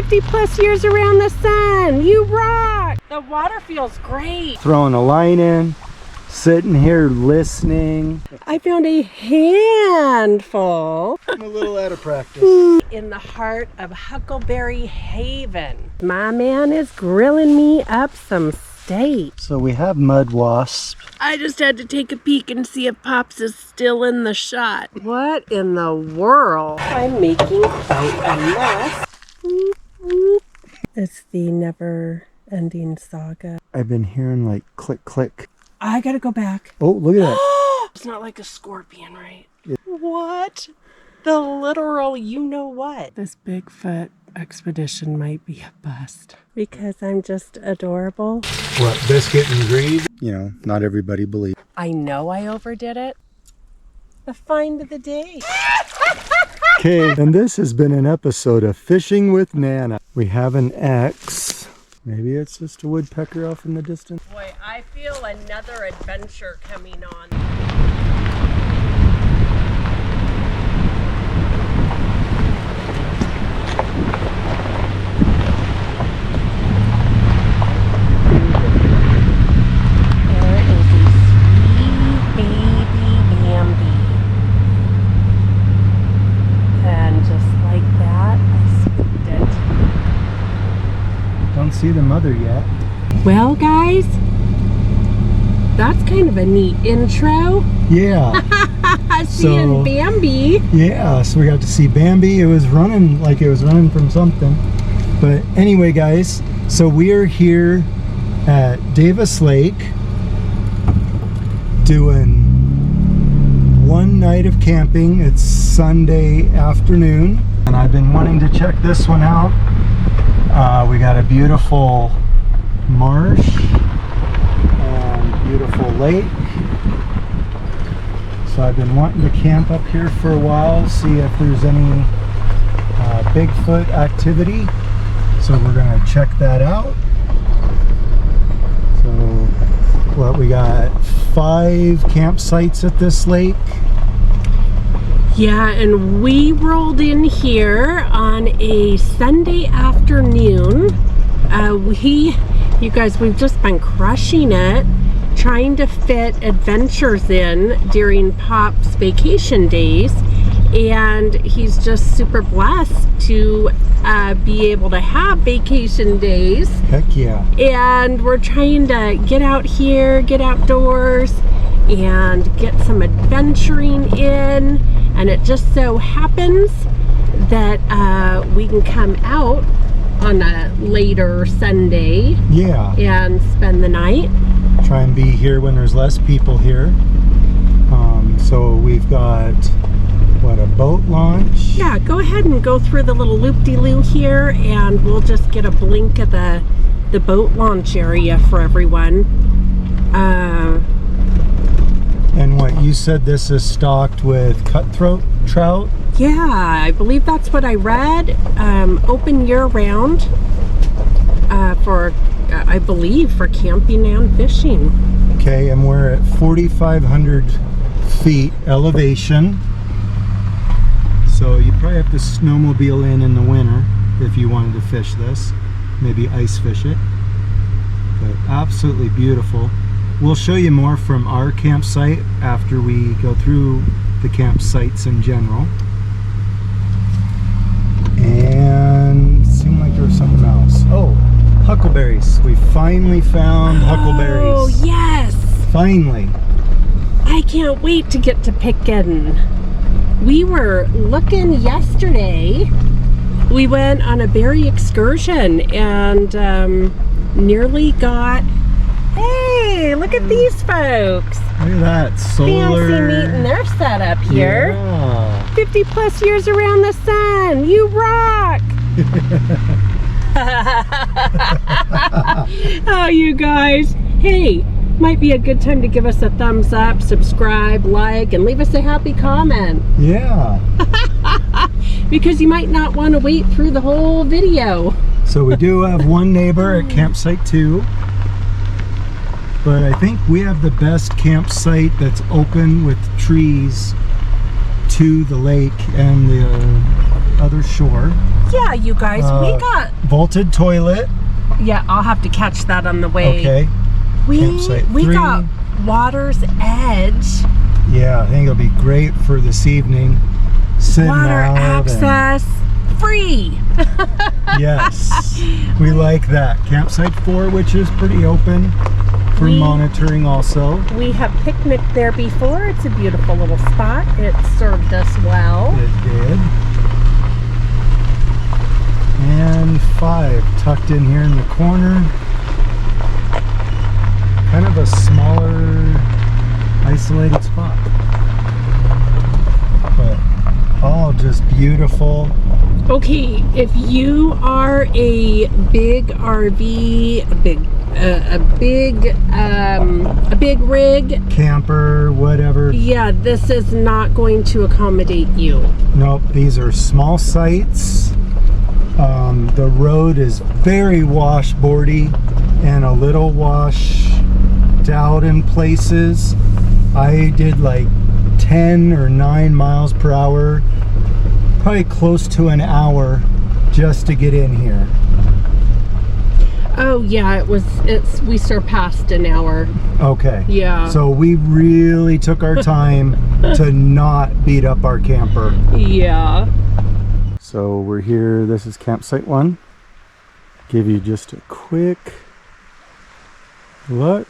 50 plus years around the sun. You rock. The water feels great. Throwing a line in, sitting here listening. I found a handful. I'm a little out of practice. In the heart of Huckleberry Haven. My man is grilling me up some steak. So we have mud wasps. I just had to take a peek and see if Pops is still in the shot. What in the world? I'm making quite a mess. It's the never-ending saga. I've been hearing like click, click. I gotta go back. Oh, look at that. It's not like a scorpion, right? What? The literal you-know-what. This Bigfoot expedition might be a bust. Because I'm just adorable. What, biscuit and greed? You know, not everybody believes. I know I overdid it. The find of the day. Okay, and this has been an episode of Fishing with Nana. We have an X. Maybe it's just a woodpecker off in the distance. Boy, I feel another adventure coming on. There is a sweet baby Bambi. And just like that, I spooked it. Don't see the mother yet. Well, guys, that's kind of a neat intro. Yeah. Seeing Bambi. Yeah, so we got to see Bambi. It was running like it was running from something. But anyway, guys, so we are here at Davis Lake doing one night of camping. It's Sunday afternoon, and I've been wanting to check this one out. We got a beautiful marsh and beautiful lake. So I've been wanting to camp up here for a while, see if there's any Bigfoot activity. So we're gonna check that out. So what, we got 5 campsites at this lake. Yeah, and we rolled in here on a Sunday afternoon. You guys, we've just been crushing it, trying to fit adventures in during Pop's vacation days. And he's just super blessed to be able to have vacation days. Heck yeah. And we're trying to get out here, get outdoors, and get some adventuring in. And it just so happens that we can come out on a later Sunday. Yeah. And spend the night. Try and be here when there's less people here. So we've got, what, a boat launch? Yeah, go ahead and go through the little loop-de-loo here, and we'll just get a blink of the boat launch area for everyone. And what, you said this is stocked with cutthroat trout? Yeah, I believe that's what I read. Open year-round for, I believe, for camping and fishing. Okay, and we're at 4,500 feet elevation. So you probably have to snowmobile in the winter if you wanted to fish this. Maybe ice fish it. But absolutely beautiful. We'll show you more from our campsite after we go through the campsites in general. And it seemed like there was something else. Oh, huckleberries. We finally found huckleberries. Oh, yes! Finally. I can't wait to get to picking. We were looking yesterday. We went on a berry excursion and nearly got... Hey, look at these folks. Look at that, solar. Fancy meeting their setup here. Yeah. 50 plus years around the sun. You rock. Oh, you guys. Hey, might be a good time to give us a thumbs up, subscribe, like, and leave us a happy comment. Yeah. Because you might not want to wait through the whole video. So we do have one neighbor at campsite 2. But I think we have the best campsite that's open with trees to the lake and the other shore. yeah, you guys, we got vaulted toilet. Yeah, I'll have to catch that on the way. Okay. We Campsite 3. got water's edge. Yeah, I think it'll be great for this evening. Sitting Water out access free. Yes, we like that. Campsite 4, which is pretty open for monitoring also. We have picnicked there before. It's a beautiful little spot. It served us well. It did. And 5 tucked in here in the corner. Kind of a smaller, isolated spot. But all just beautiful. Okay, if you are a big RV, a big rig, Camper, whatever. yeah, this is not going to accommodate you. Nope, these are small sites. The road is very washboardy and a little washed out in places. I did like 10 or 9 miles per hour, probably close to an hour just to get in here. Oh yeah, we surpassed an hour. Okay. Yeah. So we really took our time to not beat up our camper. Yeah. So we're here, this is campsite 1. Give you just a quick look.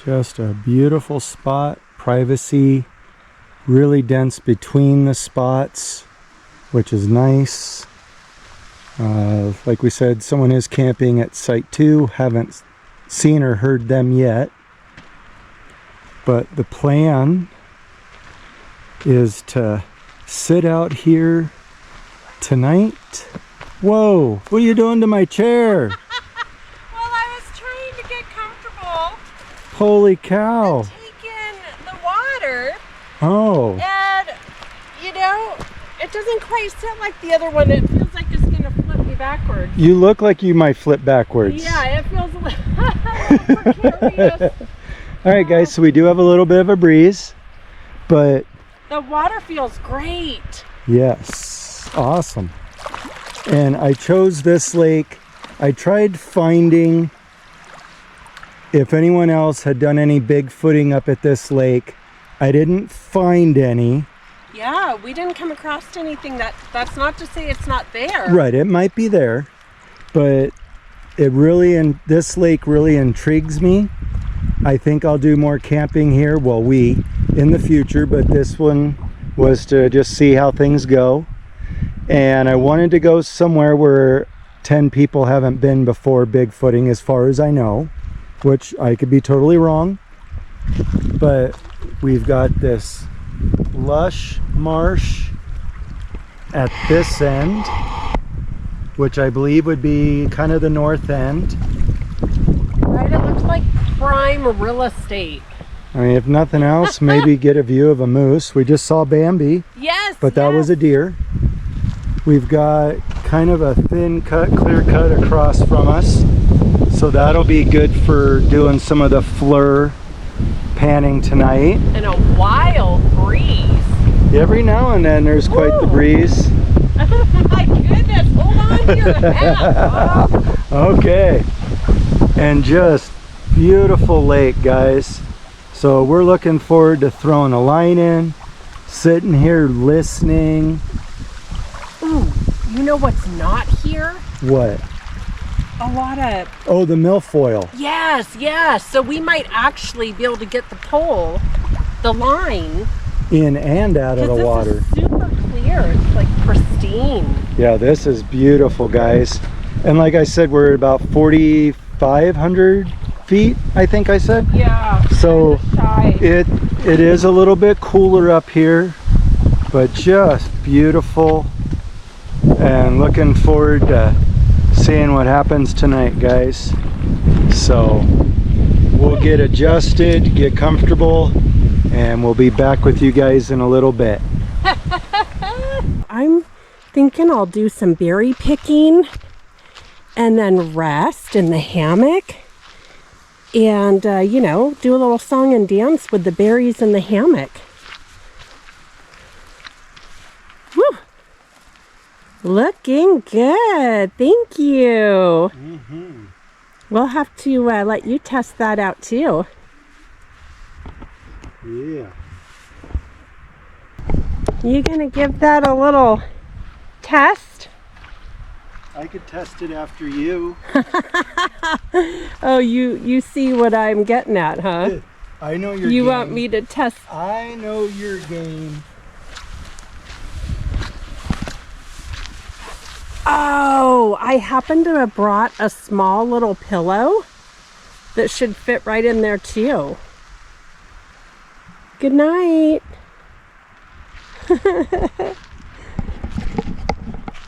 Just a beautiful spot, privacy, really dense between the spots, which is nice. Like we said, someone is camping at site 2. Haven't seen or heard them yet. But the plan is to sit out here tonight. Whoa, what are you doing to my chair? Well, I was trying to get comfortable. Holy cow. Taking the water. Oh. And, you know, it doesn't quite sit like the other one. It feels like it's going to flip me backwards. You look like you might flip backwards. Yeah, it feels a little precarious. All right, guys, so we do have a little bit of a breeze, but The water feels great. yes, awesome. And I chose this lake. I tried finding if anyone else had done any bigfooting up at this lake. I didn't find any. Yeah, we didn't come across anything. That's not to say it's not there. Right, it might be there, but this lake really intrigues me. I think I'll do more camping here, well, in the future, but this one was to just see how things go. And I wanted to go somewhere where 10 people haven't been before bigfooting, as far as I know, which I could be totally wrong. But we've got this lush marsh at this end, which I believe would be kind of the north end. Right, it looks like prime real estate. I mean, if nothing else, maybe get a view of a moose. We just saw Bambi. Yes. But that was a deer. We've got kind of a thin cut, clear cut across from us. So that'll be good for doing some of the FLIR panning tonight. And a wild breeze. Every now and then there's quite the breeze. My goodness, hold on to your hat, Bob. Okay. And just beautiful lake, guys. So we're looking forward to throwing a line in, sitting here listening. Ooh, you know what's not here? What? A lot of... Oh, the milfoil. Yes, yes. So we might actually be able to get the line. In and out of the water. This is super clear. It's like pristine. Yeah, this is beautiful, guys. And like I said, we're at about 4,500 feet, I think I said. Yeah. So shy. it is a little bit cooler up here, but just beautiful. And looking forward to seeing what happens tonight, guys. So we'll get adjusted, get comfortable, and we'll be back with you guys in a little bit. I'm thinking I'll do some berry picking and then rest in the hammock and, you know, do a little song and dance with the berries in the hammock. Woo! Looking good. Thank you. Mm-hmm. We'll have to let you test that out too. Yeah. You gonna give that a little test? I could test it after you. Oh, you see what I'm getting at, huh? I know your You game. want me to test? I know your game. Oh, I happen to have brought a small little pillow that should fit right in there too. Good night.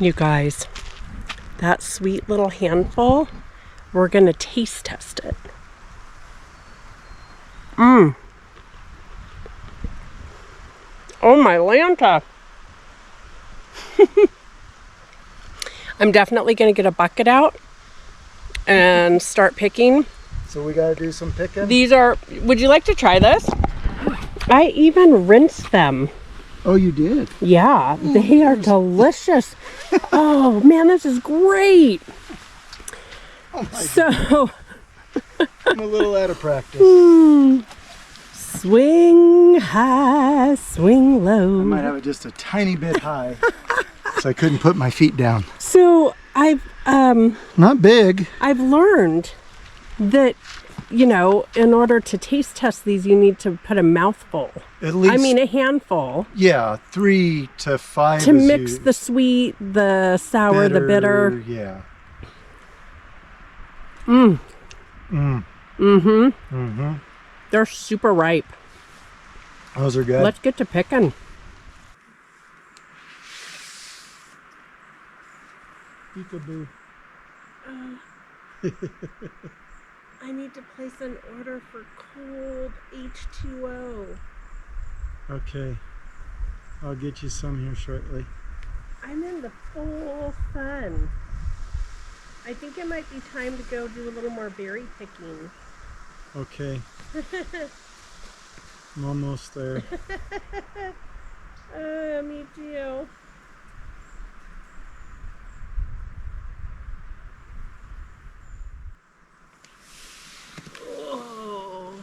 You guys, that sweet little handful, we're gonna taste test it. Oh my Lanta. I'm definitely gonna get a bucket out and start picking. So we gotta do some picking? These are, would you like to try this? I even rinsed them. Oh, you did? Yeah, they are delicious. Oh man, this is great. Oh my So, I'm a little out of practice. swing high, swing low. I might have it just a tiny bit high, so I couldn't put my feet down. So I've Not big. I've learned that, you know, in order to taste test these, you need to put a mouthful. At least. I mean, a handful. Yeah, 3 to 5. To mix the sweet, the sour, the bitter. Yeah. They're super ripe. Those are good. Let's get to picking. Peekaboo. I need to place an order for cold H2O. Okay. I'll get you some here shortly. I'm in the full sun. I think it might be time to go do a little more berry picking. Okay. I'm almost there. Me too. Oh.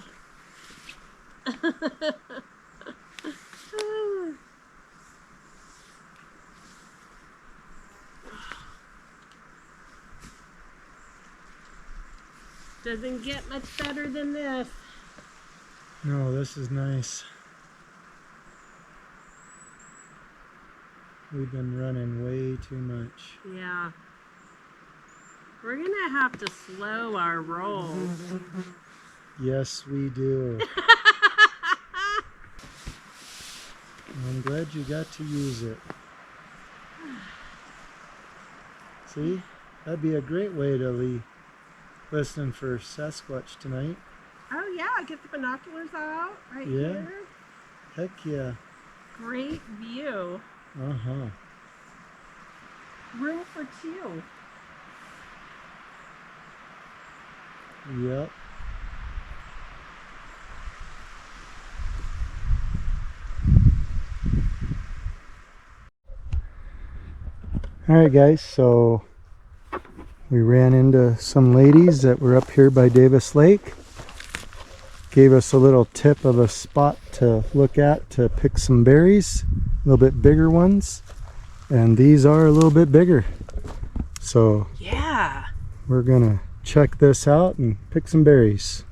Doesn't get much better than this. No, this is nice. We've been running way too much. Yeah. We're gonna have to slow our roll. Yes, we do. I'm glad you got to use it. See? That'd be a great way to listen for Sasquatch tonight. Oh yeah, get the binoculars out right Yeah. here. Heck yeah. Great view. Uh-huh. Room for two. Yep. Alright guys, so we ran into some ladies that were up here by Davis Lake. Gave us a little tip of a spot to look at to pick some berries, a little bit bigger ones, and these are a little bit bigger. So Yeah. we're gonna check this out and pick some berries.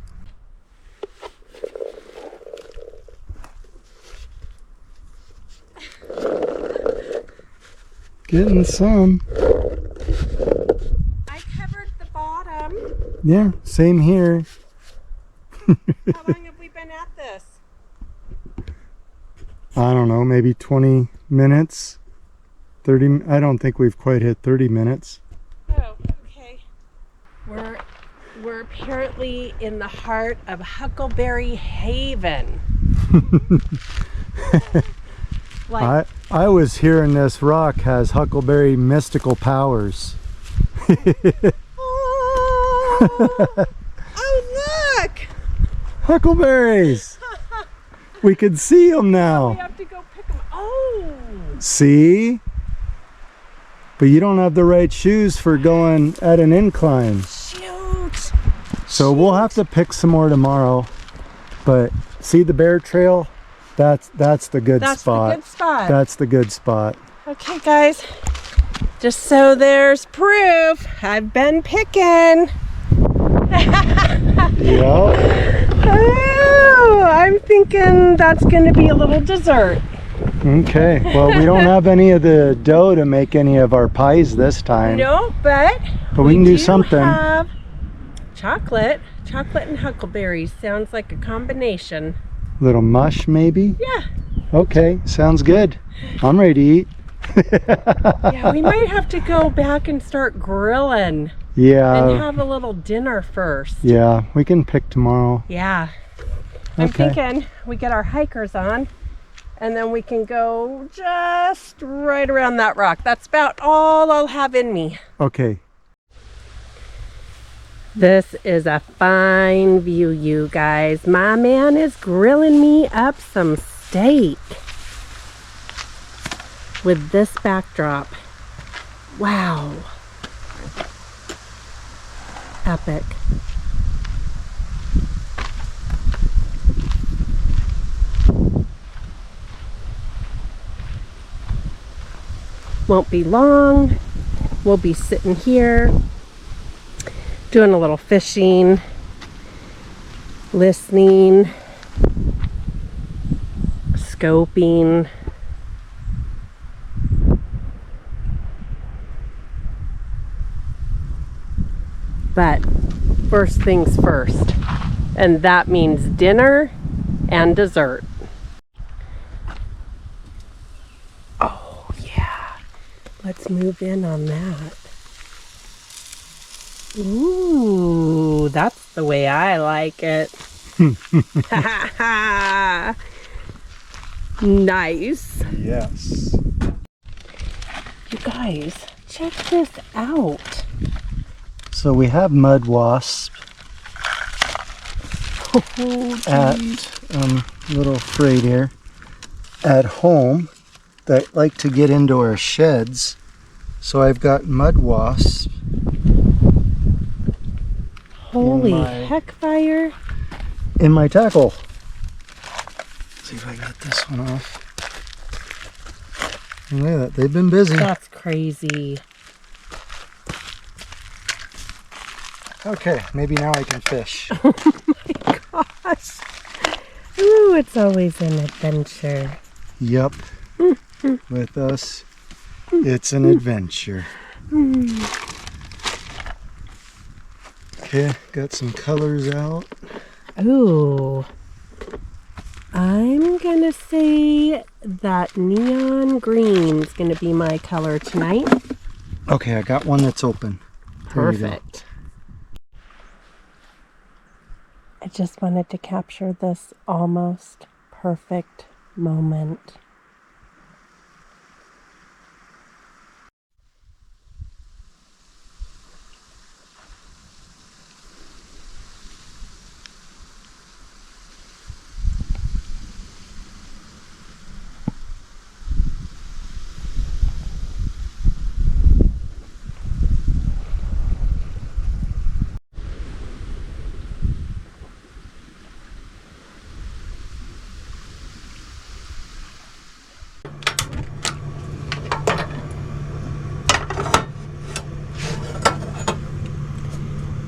Getting some. I covered the bottom. Yeah, same here. How long have we been at this? I don't know, maybe 20 minutes. 30, I don't think we've quite hit 30 minutes. Oh, okay. We're apparently in the heart of Huckleberry Haven. Like, I was hearing this rock has huckleberry mystical powers. oh, look! Huckleberries! We can see them We now. have to go pick them. Oh! See? But you don't have the right shoes for going at an incline. Shoot. So we'll have to pick some more tomorrow. But see the bear trail? That's the good spot. That's the good spot. That's the good spot. Okay, guys. Just so there's proof, I've been picking. Yep. Oh, I'm thinking that's going to be a little dessert. Okay. Well, we don't have any of the dough to make any of our pies this time. No, but we can do something. Have chocolate and huckleberries. Sounds like a combination. Little mush, maybe? Yeah. Okay, sounds good. I'm ready to eat. Yeah, we might have to go back and start grilling. Yeah. And have a little dinner first. Yeah, we can pick tomorrow. Yeah. I'm Okay. thinking we get our hikers on and then we can go just right around that rock. That's about all I'll have in me. Okay. This is a fine view, you guys. My man is grilling me up some steak with this backdrop. Wow. Epic. Won't be long. We'll be sitting here doing a little fishing, listening, scoping. But first things first, and that means dinner and dessert. Oh yeah, let's move in on that. Ooh, that's the way I like it. Nice. Yes. You guys, check this out. So we have mud wasps at little afraid here at home that like to get into our sheds. So I've got mud wasps. Holy heck fire. In my tackle. See if I got this one off. Look at that, they've been busy. That's crazy. Okay, maybe now I can fish. Oh my gosh. Ooh, it's always an adventure. Yep. With us, it's an adventure. Okay, got some colors out. Ooh. I'm gonna say that neon green's gonna be my color tonight. Okay, I got one that's open. There you go. Perfect. I just wanted to capture this almost perfect moment.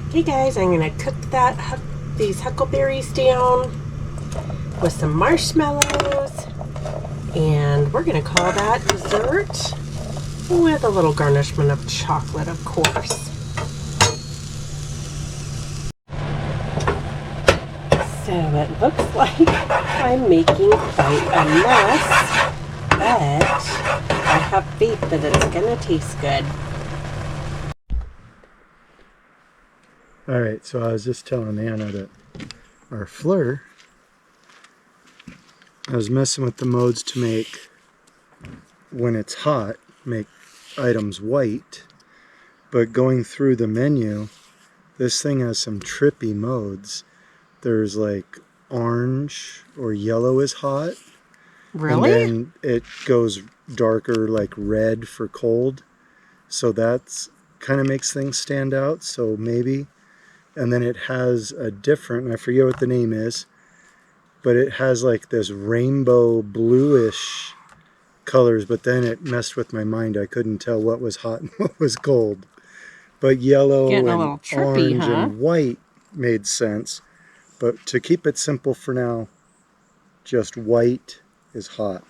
Okay guys, I'm gonna cook these huckleberries down with some marshmallows, and we're gonna call that dessert with a little garnishment of chocolate, of course. So it looks like I'm making quite a mess, but I have faith that it's gonna taste good. Alright, so I was just telling Anna that our FLIR, I was messing with the modes to make, when it's hot, make items white, but going through the menu, this thing has some trippy modes. There's like orange or yellow is hot. Really? And then it goes darker, like red for cold. So that's kind of makes things stand out. So maybe, and then it has a different, I forget what the name is, but it has like this rainbow bluish colors, but then it messed with my mind. I couldn't tell what was hot and what was cold. But yellow Getting a and little trippy, orange huh? and white made sense. But to keep it simple for now, just white is hot.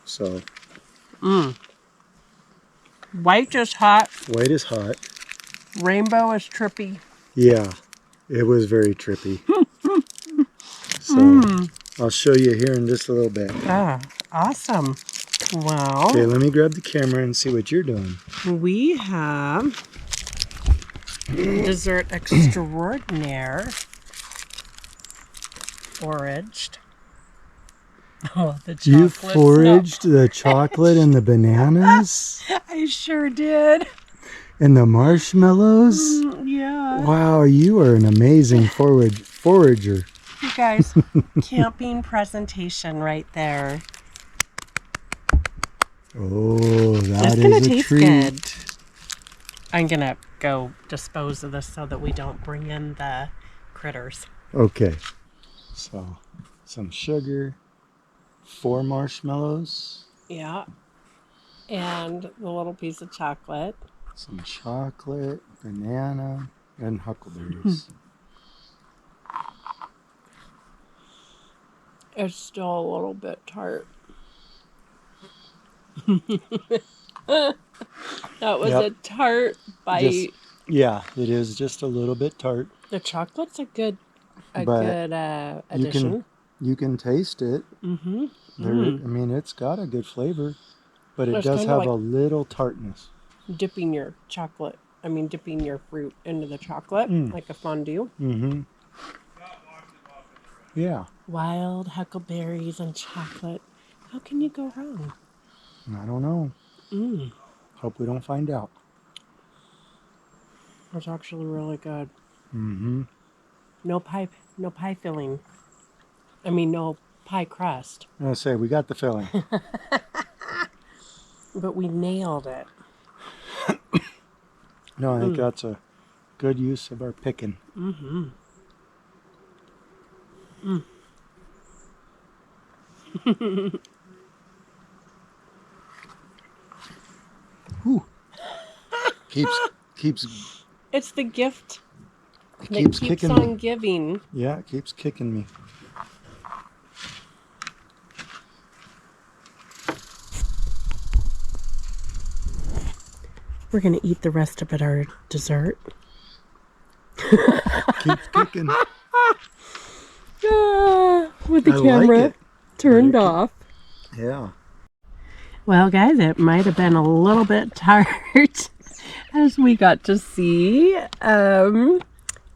So White is hot. white is hot. Rainbow is trippy. Yeah, it was very trippy. So I'll show you here in just a little bit. Ah, awesome. Well, Okay, let me grab the camera and see what you're doing. we have dessert extraordinaire. Foraged. Oh, the chocolate. You foraged the chocolate and the bananas I sure did. and the marshmallows. Yeah. Wow, you are an amazing forager. You guys, camping presentation right there. Oh, that It's gonna is a taste treat. good. I'm gonna go dispose of this so that we don't bring in the critters. Okay, so some sugar, 4 marshmallows, Yeah. And the little piece of chocolate. some chocolate, banana, and huckleberries. It's still a little bit tart. That was Yep. a tart bite. Yeah, it is just a little bit tart. The chocolate's a good But addition. You can taste it. Mm-hmm. I mean, it's got a good flavor, but it It's does kinda have like a little tartness. dipping your fruit into the chocolate, like a fondue. Mm-hmm. Yeah. Wild huckleberries and chocolate. How can you go wrong? I don't know. Hope we don't find out. It's actually really good. Mm-hmm. No pie filling. I mean, no pie crust. I'm gonna say we got the filling. But we nailed it. No, I think that's a good use of our picking. Mm-hmm. Whew. Keeps It's the gift it that keeps keeps kicking on me. giving. Yeah, it keeps kicking me. We're gonna eat the rest of it, our dessert. Keeps kicking. With the I like camera it. turned off. Yeah. Well, guys, it might have been a little bit tart, as we got to see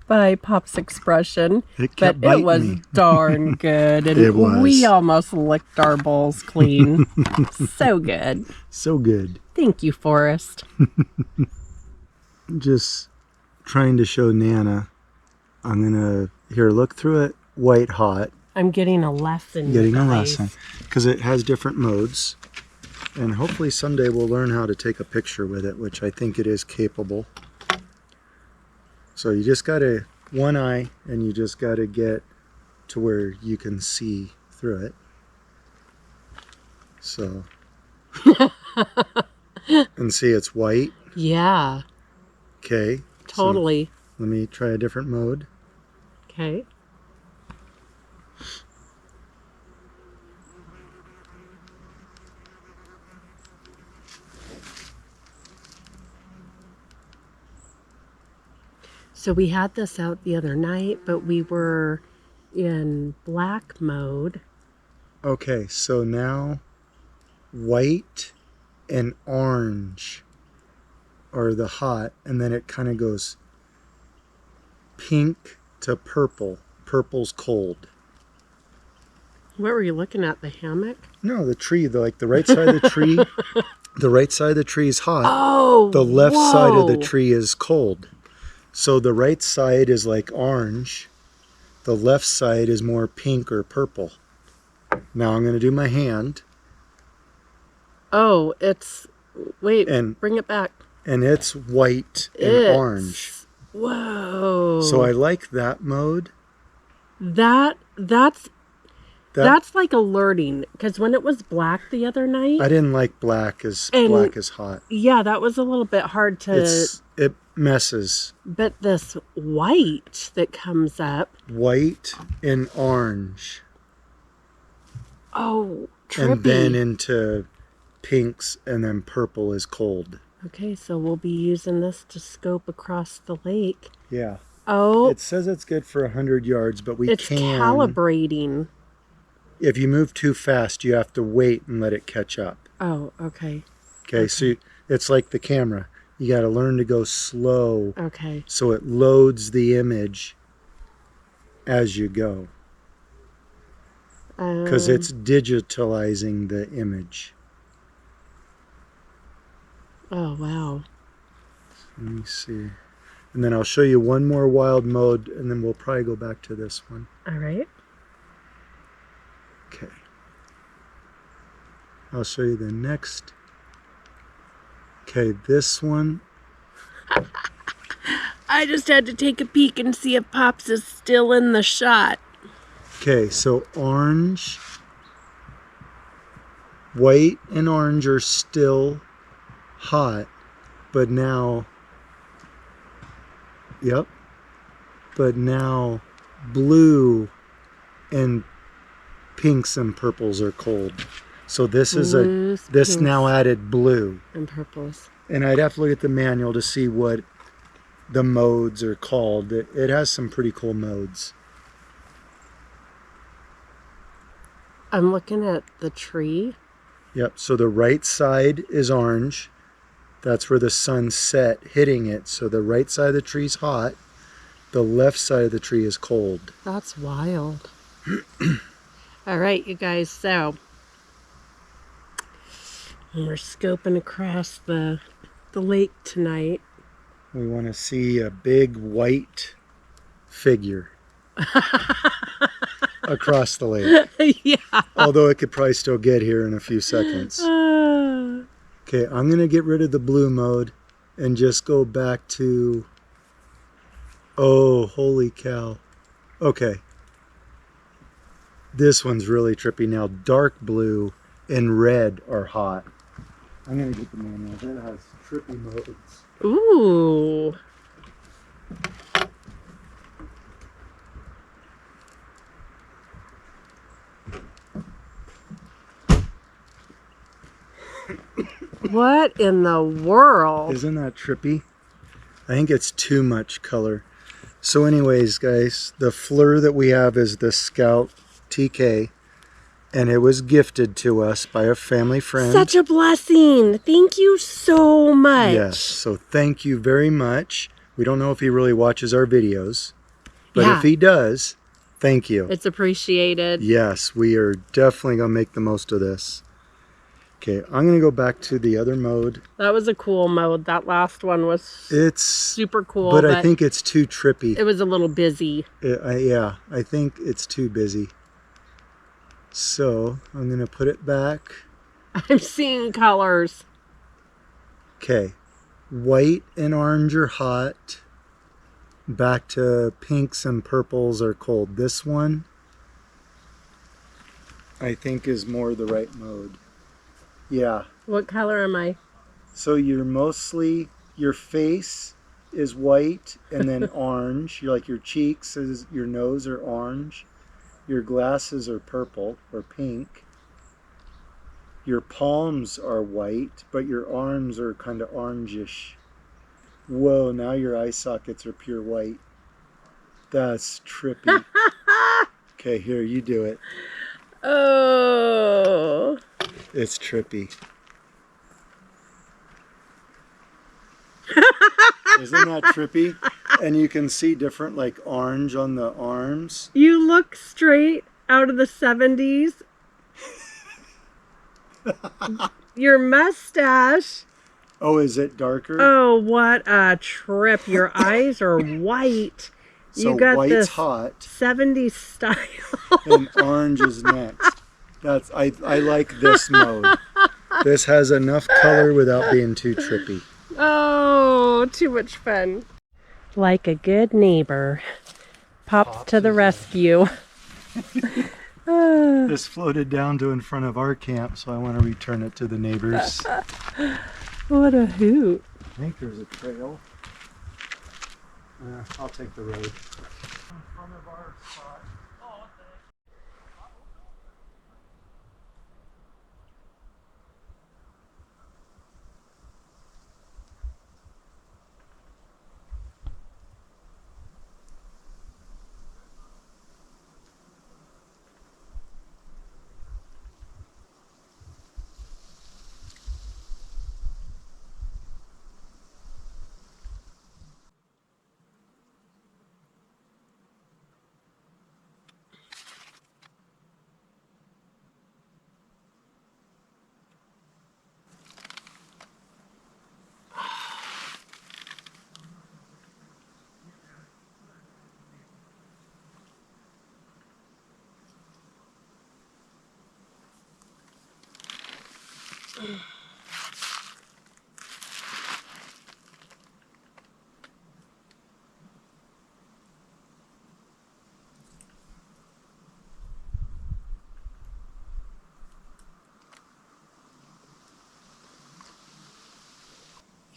by Pop's expression. It But kept it biting was me. darn good. And It was. we almost licked our bowls clean. So good. So good. Thank you, Forrest. Just trying to show Nana. I'm gonna here look through it. White hot. I'm getting a lesson. Getting you a guys. lesson because it has different modes, and hopefully someday we'll learn how to take a picture with it, which I think it is capable. So you just gotta one eye, and you just gotta get to where you can see through it. So and see it's white. Yeah, Okay. totally. So let me try a different mode. Okay. So we had this out the other night, but we were in black mode. Okay, so now white and orange are the hot, and then it kind of goes pink to purple. Purple's cold. What were you looking at? The hammock? No, the tree, like the right side of the tree, the right side of the tree is hot. Oh, The left side of the whoa. tree is cold. So the right side is like orange. The left side is more pink or purple. Now I'm going to do my hand. Oh, it's Wait, and bring it back. And it's white and orange. Whoa. So I like that mode. That's like alerting, because when it was black the other night, I didn't like black as hot. Yeah, that was a little bit hard to. It messes. But this white that comes up. White and orange. Oh, trippy. And then into pinks, and then purple is cold. Okay, so we'll be using this to scope across the lake. Yeah. Oh. It says it's good for 100 yards, but it's calibrating. If you move too fast, you have to wait and let it catch up. Oh, okay. Okay, so it's like the camera. You got to learn to go slow. Okay. So it loads the image as you go. Because it's digitalizing the image. Oh, wow. Let me see. And then I'll show you one more wild mode, and then we'll probably go back to this one. All right. Okay. I'll show you the next. Okay, this one. I just had to take a peek and see if Pops is still in the shot. Okay, so orange, white and orange are still hot, but now, yep, but now blue and pinks and purples are cold. So this Blues, this now added blue and purples. And I'd have to look at the manual to see what the modes are called. It has some pretty cool modes. I'm looking at the tree. Yep, so the right side is orange. That's where the sun's set hitting it. So the right side of the tree is hot. The left side of the tree is cold. That's wild. All right, you guys, so we're scoping across the lake tonight. We want to see a big white figure across the lake. Yeah. Although it could probably still get here in a few seconds. Okay, I'm going to get rid of the blue mode and just go back to... Oh, holy cow. Okay. This one's really trippy now. Dark blue and red are hot. I'm going to get the manual. That has trippy modes. Ooh. What in the world? Isn't that trippy? I think it's too much color. So anyways, guys, the FLIR that we have is the Scout TK, and it was gifted to us by a family friend. Such a blessing. Thank you so much. Yes, so thank you very much. We don't know if he really watches our videos, but yeah. If he does, thank you. It's appreciated. Yes, we are definitely going to make the most of this. Okay, I'm going to go back to the other mode. That was a cool mode. That last one was super cool. But I think it's too trippy. It was a little busy. Yeah, I think it's too busy. So I'm going to put it back. I'm seeing colors. Okay, white and orange are hot. Back to pinks and purples are cold. This one, I think, is more the right mode. Yeah. What color am I? So you're mostly, your face is white and then orange. You're like your cheeks, your nose are orange. Your glasses are purple or pink. Your palms are white, but your arms are kind of orangish. Whoa, now your eye sockets are pure white. That's trippy. Okay, here, you do it. Oh. It's trippy. Isn't that trippy? And you can see different, like, orange on the arms. You look straight out of the 70s. Your mustache. Oh, is it darker? Oh, what a trip. Your eyes are white. So you got white's this hot. 70s style. And orange is next. I like this mode. This has enough color without being too trippy. Oh, too much fun. Like a good neighbor, Pops to the rescue. This floated down to in front of our camp, so I want to return it to the neighbors. What a hoot. I think there's a trail. I'll take the road. In front of our spot. You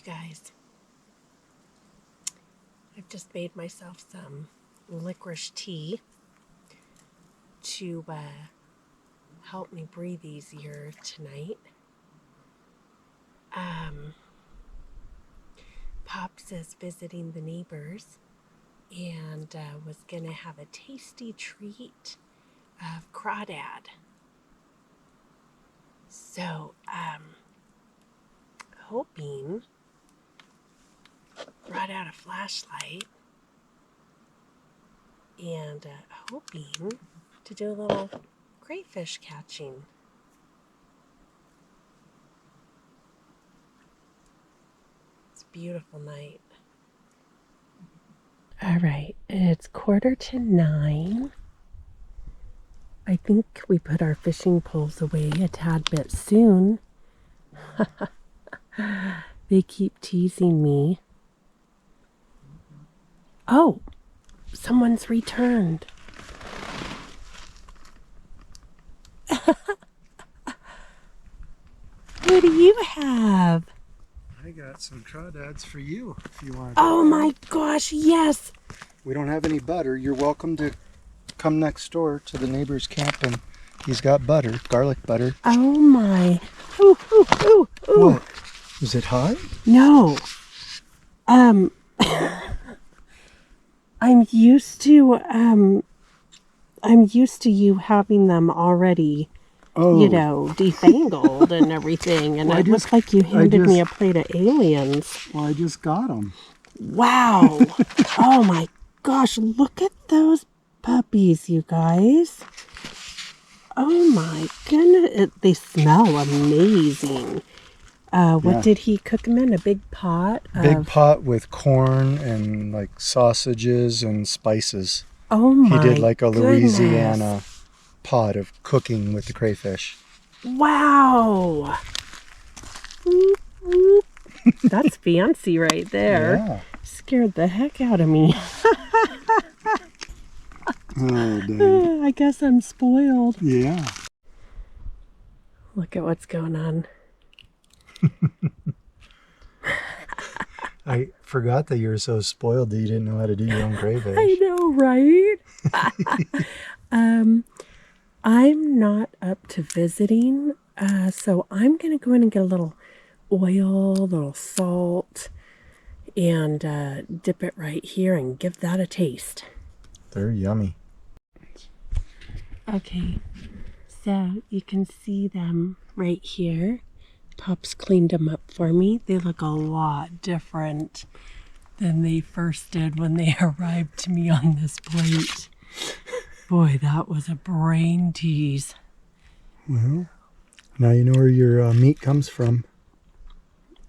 guys, I've just made myself some licorice tea to help me breathe easier tonight. Pops is visiting the neighbors and was gonna have a tasty treat of crawdad. So, hoping, brought out a flashlight and hoping to do a little crayfish catching. It's a beautiful night. All right, it's 9:15. I think we put our fishing poles away a tad bit soon. They keep teasing me. Oh, someone's returned. What do you have? I got some crawdads for you if you want. Oh my gosh, yes. We don't have any butter. You're welcome to come next door to the neighbor's camp and he's got butter, garlic butter. Oh my. Ooh, ooh, ooh, ooh. What? Is it hot? No. I'm used to you having them already, defangled and everything, and Well, it looked like you handed me a plate of aliens. Well, I just got them. Wow. Oh my gosh, look at those puppies, you guys. Oh my goodness, they smell amazing. What did he cook them in? A big pot? Big pot with corn and like sausages and spices. Oh my He did like a goodness. Louisiana pot of cooking with the crayfish. Wow. Whoop, whoop. That's fancy right there. Yeah. Scared the heck out of me. Oh, dang. I guess I'm spoiled. Yeah. Look at what's going on. I forgot that you were so spoiled that you didn't know how to do your own crayfish. I know, right? I'm not up to visiting, so I'm going to go in and get a little oil, a little salt, and dip it right here and give that a taste. They're yummy. Okay, so you can see them right here. Pops cleaned them up for me. They look a lot different than they first did when they arrived to me on this plate. Boy, that was a brain tease. Well, now you know where your meat comes from.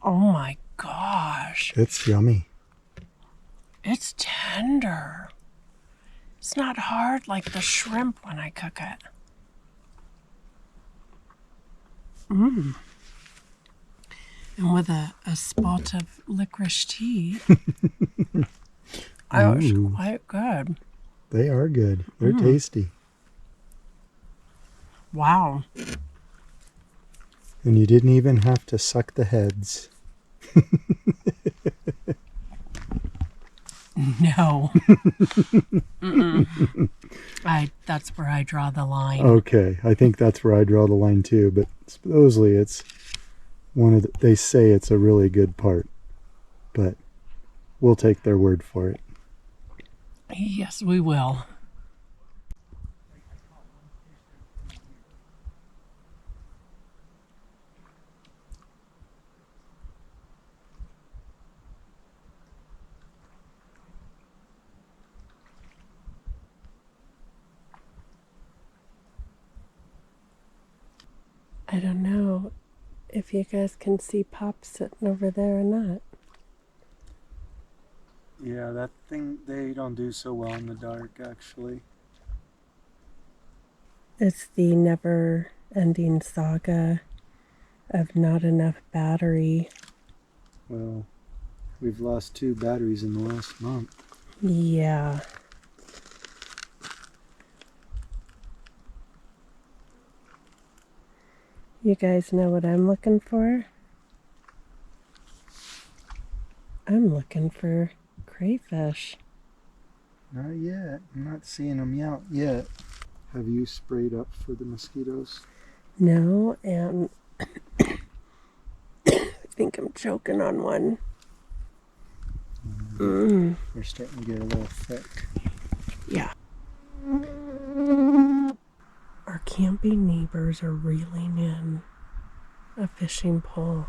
Oh my gosh. It's yummy. It's tender. It's not hard like the shrimp when I cook it. Mmm. And with a spot of licorice tea. That was quite good. They are good. They're tasty. Wow. And you didn't even have to suck the heads. No. That's where I draw the line. Okay, I think that's where I draw the line too, but supposedly it's one of they say it's a really good part, but we'll take their word for it. Yes, we will. I don't know if you guys can see Pop sitting over there or not. Yeah, that thing, they don't do so well in the dark, actually. It's the never-ending saga of not enough battery. Well, we've lost 2 batteries in the last month. Yeah. You guys know what I'm looking for? I'm looking for crayfish. Not yet. I'm not seeing them out yet. Have you sprayed up for the mosquitoes? No, and I think I'm choking on one. They're starting to get a little thick. Yeah. Our camping neighbors are reeling in a fishing pole.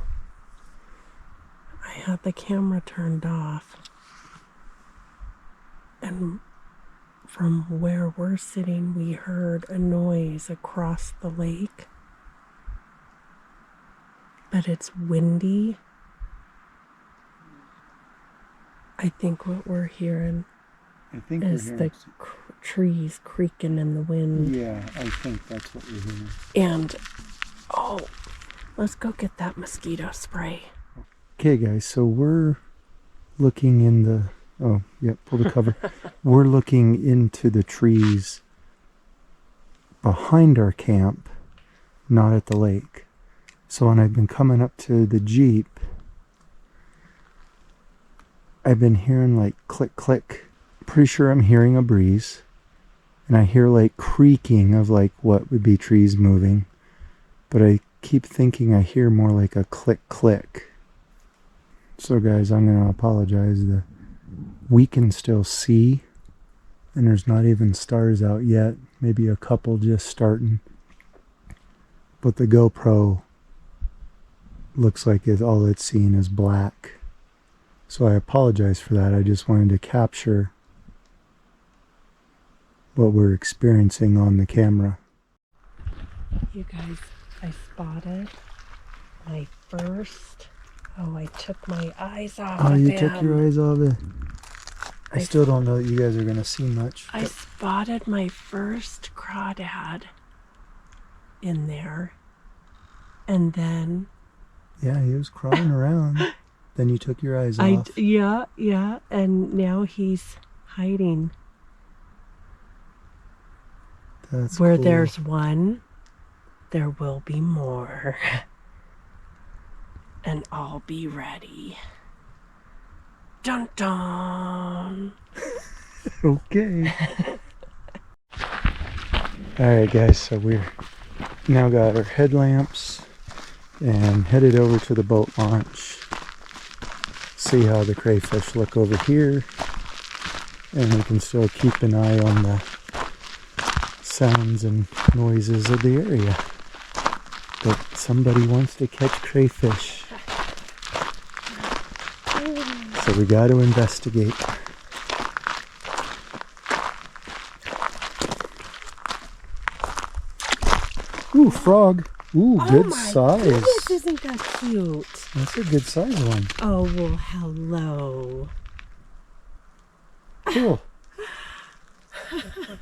I had the camera turned off, and from where we're sitting, we heard a noise across the lake. But it's windy. I think what we're hearing is the trees creaking in the wind. Yeah, I think that's what we're hearing. And, let's go get that mosquito spray. Okay, guys, so we're looking in the... Oh, yeah, pull the cover. We're looking into the trees behind our camp, not at the lake. So when I've been coming up to the Jeep, I've been hearing like click, click. Pretty sure I'm hearing a breeze. And I hear like creaking of like what would be trees moving. But I keep thinking I hear more like a click, click. So guys, I'm going to apologize. We can still see. And there's not even stars out yet. Maybe a couple just starting. But the GoPro looks like all it's seeing is black. So I apologize for that. I just wanted to capture what we're experiencing on the camera. You guys, I spotted my first... Oh, I took my eyes off of him. Oh, you took your eyes off it. I still don't know that you guys are going to see much. I spotted my first crawdad in there. And then... Yeah, he was crawling around. Then you took your eyes off. Yeah. And now he's hiding. That's Where cool. there's one, there will be more. And I'll be ready. Dun dun! Okay. Alright guys, so we're now got our headlamps and headed over to the boat launch. See how the crayfish look over here. And we can still keep an eye on the sounds and noises of the area. But somebody wants to catch crayfish. So we got to investigate. Ooh, frog. Ooh, good size. Goodness, isn't that cute? That's a good size one. Oh, well, hello. Cool.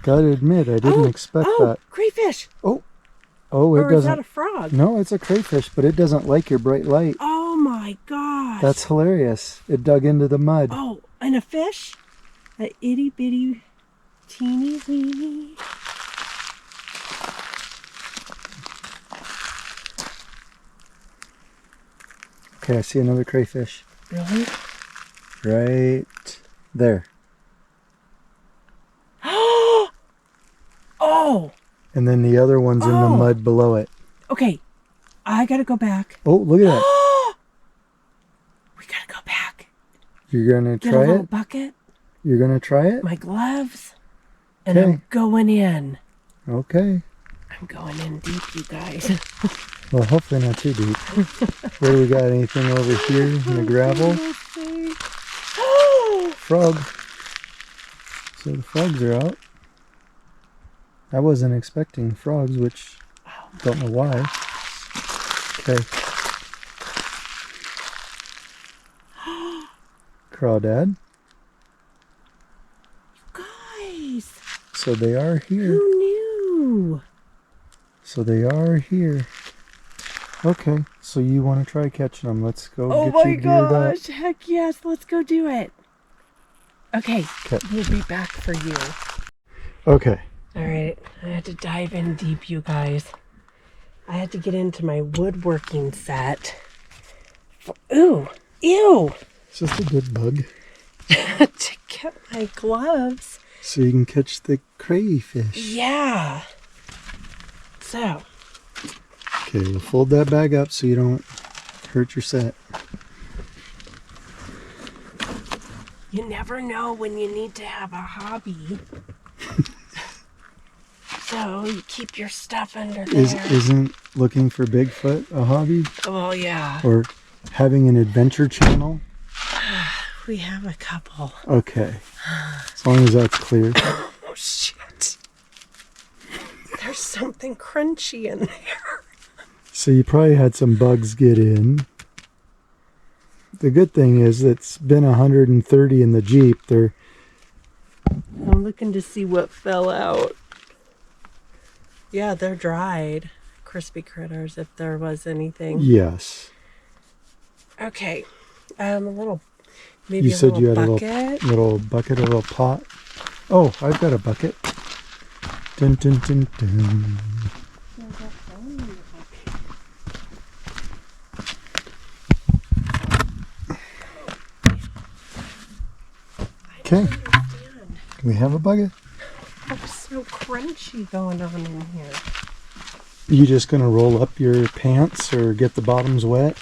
Gotta admit, I didn't expect that. Crayfish. Oh, it Or doesn't. is that a frog? No, it's a crayfish, but it doesn't like your bright light. Oh my my gosh. That's hilarious. It dug into the mud. Oh, and a fish? A itty bitty teeny weeny. Okay, I see another crayfish. Really? Right there. Oh! And then the other one's in the mud below it. Okay, I gotta go back. Oh, look at that. We gotta go back. You're gonna Get try a little it? bucket, You're gonna try it? my gloves, and Okay. I'm going in. Okay. I'm going in deep, you guys. Well, hopefully not too deep. Where do we got anything over here in the gravel? Frog. So the frogs are out. I wasn't expecting frogs, which don't know why. Okay. Crawdad. Guys, So they are here. who knew? So they are here. Okay, so you want to try catching them. Let's go Oh get my you geared up. gosh, heck yes, let's go do it. Okay, Okay. we'll be back for you. Okay. All right, I had to dive in deep, you guys. I had to get into my woodworking set. Ooh, ew! It's just a good bug. To get my gloves. So you can catch the crayfish. Yeah. So, Okay, we'll fold that bag up so you don't hurt your set. you never know when you need to have a hobby. So, you keep your stuff under there. Isn't looking for Bigfoot a hobby? Oh, yeah. Or having an adventure channel? We have a couple. Okay. As long as that's clear. Oh, shit. There's something crunchy in there. So you probably had some bugs get in. The good thing is it's been 130 in the Jeep. I'm looking to see what fell out. Yeah, they're dried. Crispy critters, if there was anything. Yes. Okay. A little, maybe You a said little you had bucket. a little bucket, a little pot. Oh, I've got a bucket. Dun dun dun dun. Okay, we have a bucket. What's so crunchy going on in here? You just gonna roll up your pants or get the bottoms wet?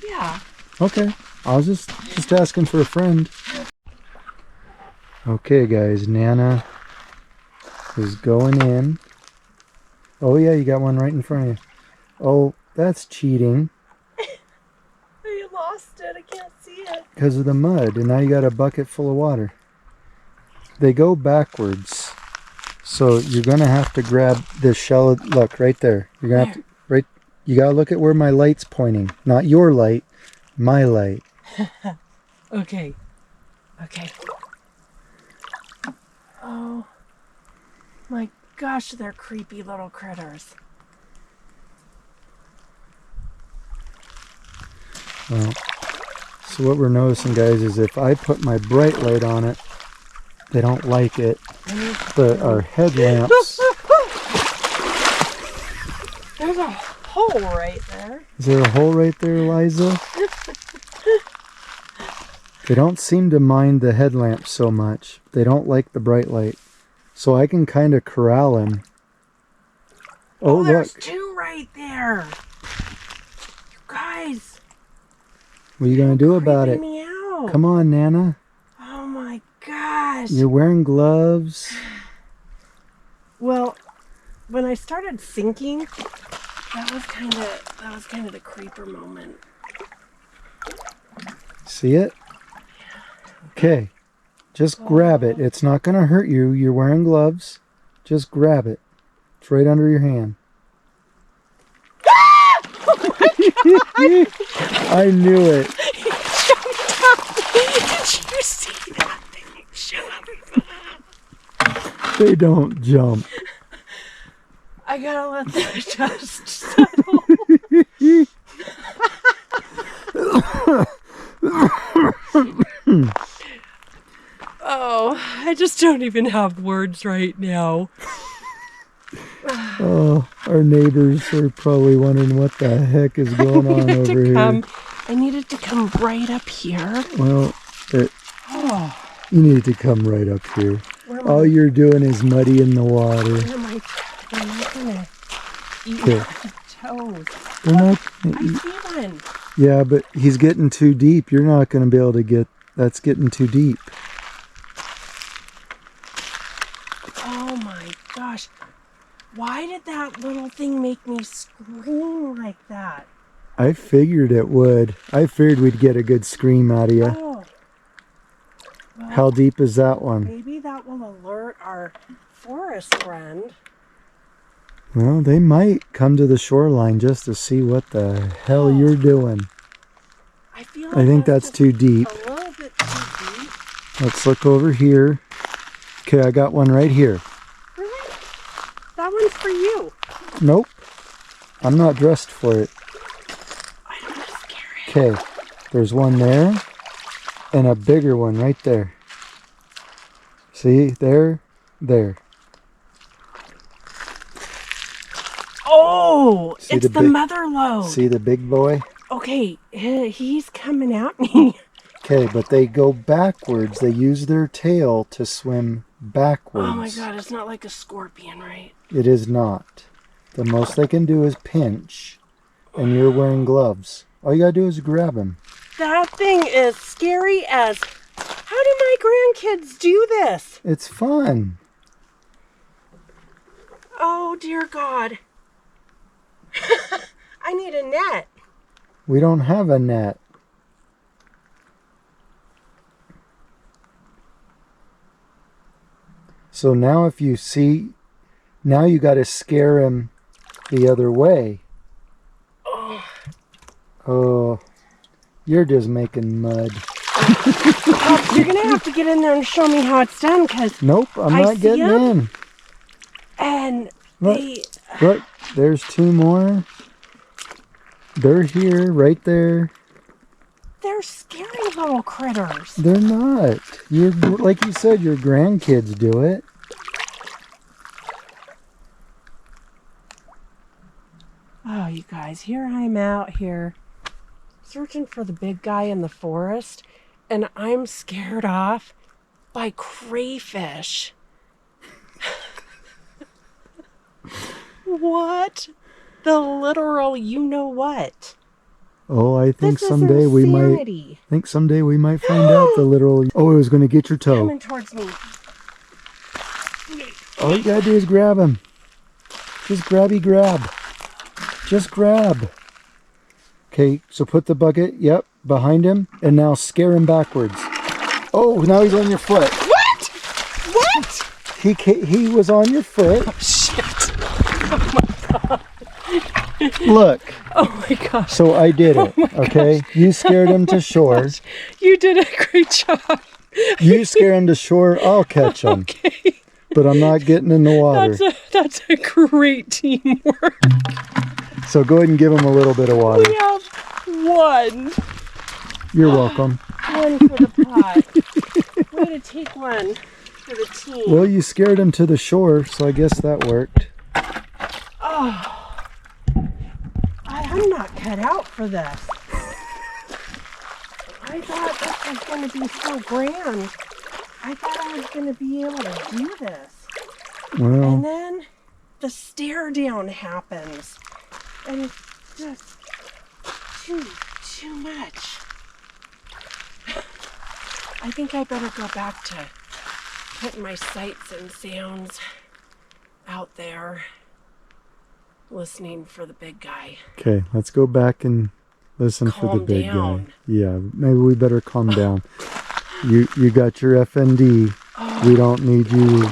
Yeah. Okay, I was just asking for a friend. Okay, guys, Nana is going in. Oh yeah, you got one right in front of you. Oh, that's cheating I lost it. I can't see it. because of the mud, and now you got a bucket full of water. They go backwards, so you're gonna have to grab this shell. Look right there. You're gonna have to, right. You gotta look at where my light's pointing, not your light, my light. Okay. Okay. Oh my gosh, they're creepy little critters. Well, so what we're noticing, guys, is if I put my bright light on it, they don't like it. Our headlamps. There's a hole right there. Is there a hole right there, Eliza? They don't seem to mind the headlamps so much. They don't like the bright light. So I can kind of corral him. Oh, there's look. two right there. You guys. What are you going to do about it? Creeping me out. Come on, Nana. Oh my gosh. You're wearing gloves. Well, when I started sinking, that was kind of the creeper moment. See it? Okay. Just grab it. It's not going to hurt you. You're wearing gloves. Just grab it. It's right under your hand. Ah! Oh my God! I knew it. He jumped up. Did you see that thing jump? They don't jump. I gotta let the dust settle. Oh, I just don't even have words right now. Oh, our neighbors are probably wondering what the heck is going on over here. I needed to come right up here. Well, you need to come right up here. All you're doing is muddying the water. They're not gonna eat my toes. They're not gonna I eat. see one. Yeah, but he's getting too deep. You're not going to be able to get... That's getting too deep. Oh my gosh. Why did that little thing make me scream like that? I figured it would. I figured we'd get a good scream out of you. Oh. Well, how deep is that one? Maybe that will alert our forest friend. Well, they might come to the shoreline just to see what the hell you're doing. I feel like I think that's too deep. A little bit too deep. Let's look over here. Okay, I got one right here. Really? That one's for you. Nope. I'm not dressed for it. I don't want to scare it. Okay, there's one there and a bigger one right there. See, there. Oh, See it's the mother lode. See the big boy? Okay, he's coming at me. Okay, but they go backwards. They use their tail to swim backwards. Oh my god, it's not like a scorpion, right? It is not. The most they can do is pinch, and you're wearing gloves. All you gotta do is grab him. That thing is scary as... How do my grandkids do this? It's fun. Oh, dear God. I need a net. We don't have a net. So now if you see, now you got to scare him the other way. Oh, you're just making mud. Oh, you're going to have to get in there and show me how it's done, because... Nope, I'm not getting in. And Look, there's two more. They're here, right there. They're scary little critters. They're not. You're, like you said, your grandkids do it. Oh, you guys, here I'm out here searching for the big guy in the forest, and I'm scared off by crayfish. What? The literal you-know-what. Oh, I think This is someday we might. insanity. I think someday we might find out the literal. Oh, it was going to get your toe. Coming towards me. All you gotta do is grab him. Just grab. Just grab. Okay, so put the bucket, behind him, and now scare him backwards. Oh, now he's on your foot. What? What? He was on your foot. Oh, shit. Oh, my God. Look. Oh, my gosh. So I did it, okay? Gosh. You scared him to shore. Gosh. You did a great job. You scare him to shore, I'll catch him. Okay. But I'm not getting in the water. That's a great teamwork. So go ahead and give him a little bit of water. We have one. You're welcome. One for the pot. Way to take one for the team. Well, you scared him to the shore, so I guess that worked. Oh, I'm not cut out for this. I thought this was going to be so grand. I thought I was going to be able to do this. Well, And then the stare down happens. And it's just too much. I think I better go back to putting my sights and sounds out there, listening for the big guy. okay, let's go back and listen for the big guy. Yeah, maybe we better calm down. You got your FND. Oh. We don't need you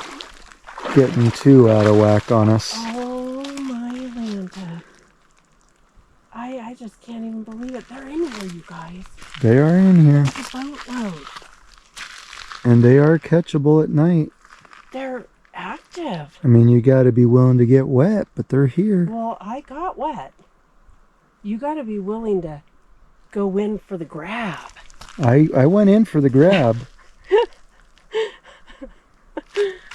getting too out of whack on us. Oh my Lanta. I just can't even believe it. They're in here, you guys. They are in here. It's a boatload. And they are catchable at night. They're active. I mean, you got to be willing to get wet, but they're here. Well, I got wet. You got to be willing to go in for the grab. I went in for the grab.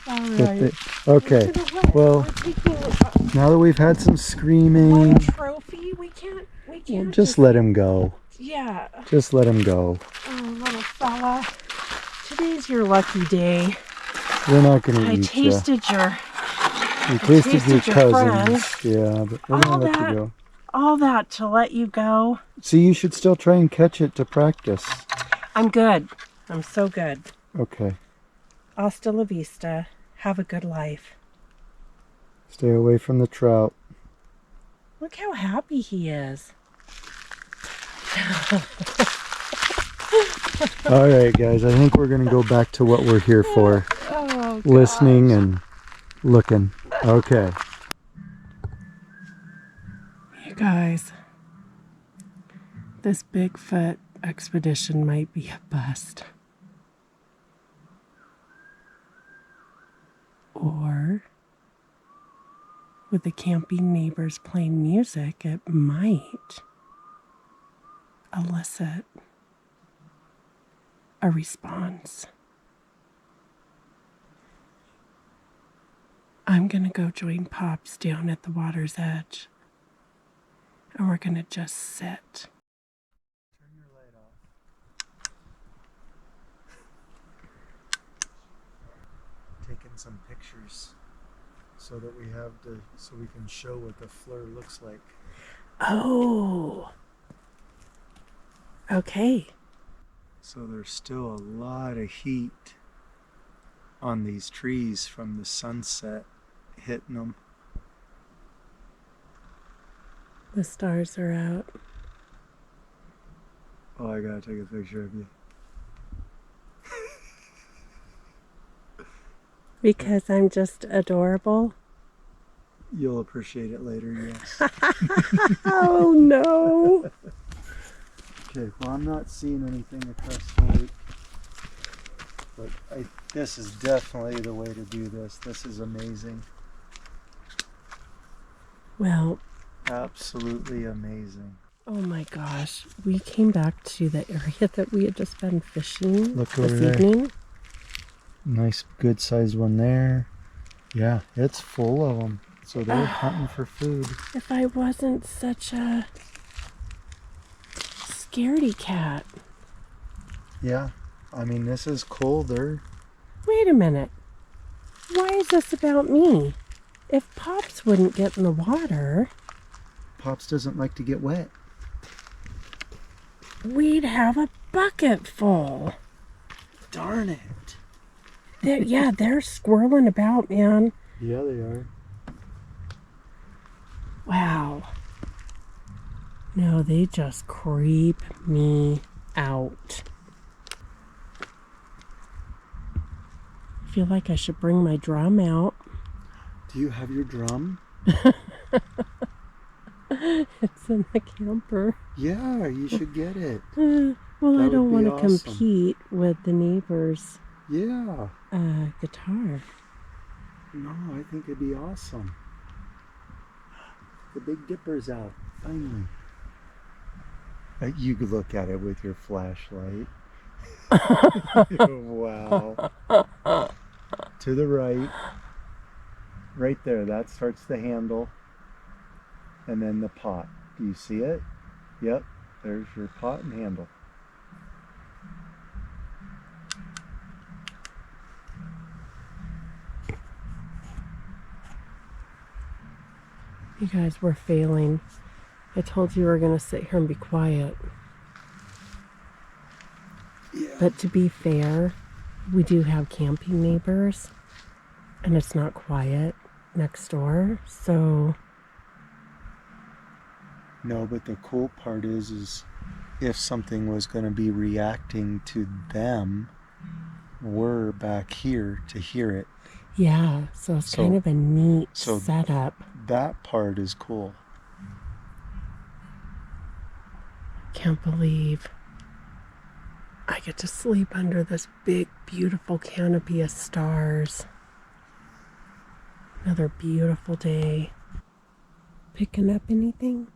All right. Okay, well, now that we've had some screaming, one trophy, we can't just let him go. Yeah. Just let him go. Oh, little fella. Today's your lucky day. We're not going to I eat tasted you. your... We tasted your friend. cousins. Yeah, but we're going to let you go. All that to let you go. See, you should still try and catch it to practice. I'm good. I'm so good. Okay. Hasta la vista. Have a good life. Stay away from the trout. Look how happy he is. All right, guys. I think we're going to go back to what we're here for. Oh, listening and looking. Okay. You guys, this Bigfoot expedition might be a bust. Or with the camping neighbors playing music, it might elicit a response. I'm gonna go join Pops down at the water's edge, and we're gonna just sit. Turn your light off. Taking some pictures so that so we can show what the FLIR looks like. Oh. Okay. So there's still a lot of heat on these trees from the sunset hitting them. The stars are out. Oh, I gotta take a picture of you. Because I'm just adorable. You'll appreciate it later, yes. Oh no. Okay, well, I'm not seeing anything across the lake, but this is definitely the way to do this. This is amazing. Well, absolutely amazing. Oh my gosh, we came back to the area that we had just been fishing Look over this there. evening. Nice good sized one there. Yeah, it's full of them. So they're hunting for food. If I wasn't such a scaredy cat. Yeah, I mean, this is colder. Wait a minute. Why is this about me? If Pops wouldn't get in the water, Pops doesn't like to get wet. We'd have a bucket full. Darn it. Yeah, they're squirreling about, man. Yeah, they are. Wow. No, they just creep me out. I feel like I should bring my drum out. Do you have your drum? It's in the camper. Yeah, you should get it. Well, I don't want to awesome. compete with the neighbor's Yeah. guitar. No, I think it'd be awesome. The Big Dipper's out, finally. You could look at it with your flashlight. Wow. To the right. Right there, that starts the handle. And then the pot. Do you see it? Yep, there's your pot and handle. You guys were failing. I told you we were going to sit here and be quiet. Yeah. But to be fair, we do have camping neighbors, and it's not quiet next door, so... No, but the cool part is if something was going to be reacting to them, we're back here to hear it. Yeah, so it's kind of a neat setup. That part is cool. Can't believe I get to sleep under this big, beautiful canopy of stars. Another beautiful day. Picking up anything?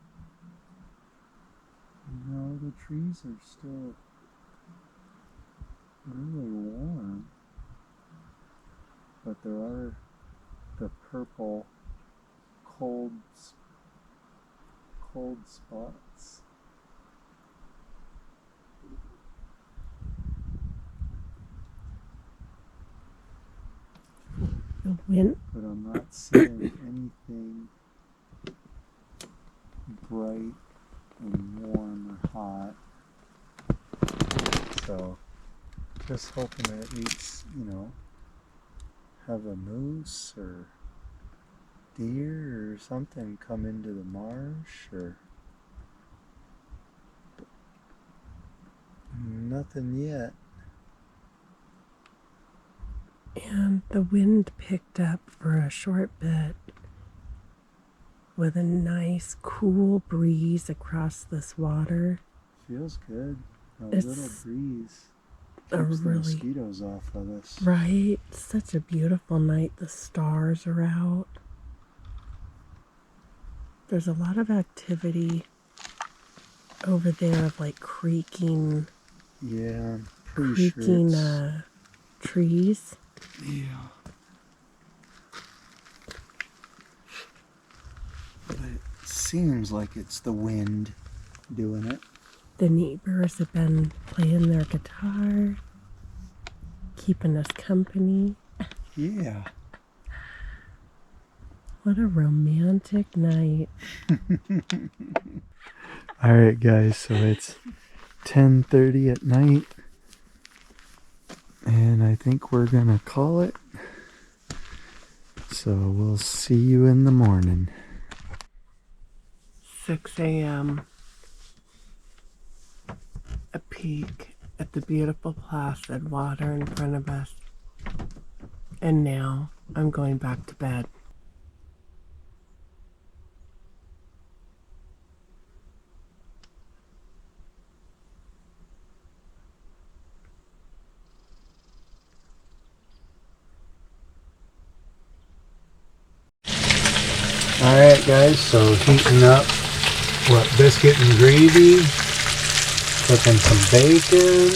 No, the trees are still really warm, but there are the purple cold spots. The wind. But I'm not seeing anything bright and warm or hot. So just hoping to at least, have a moose or deer or something come into the marsh, or nothing yet. And the wind picked up for a short bit with a nice cool breeze across this water. Feels good. It's little breeze a keeps the really, mosquitoes off of us. right? Such a beautiful night. The stars are out. There's a lot of activity over there of like creaking. Yeah, I'm pretty creaking sure trees. yeah. But it seems like it's the wind doing it. The neighbors have been playing their guitar, keeping us company. Yeah. What a romantic night. All right, guys, so it's 10:30 at night, and I think we're gonna call it. So we'll see you in the morning. 6 a.m. A peek at the beautiful placid water in front of us. And now I'm going back to bed. Alright guys, so heating up biscuit and gravy, cooking some bacon.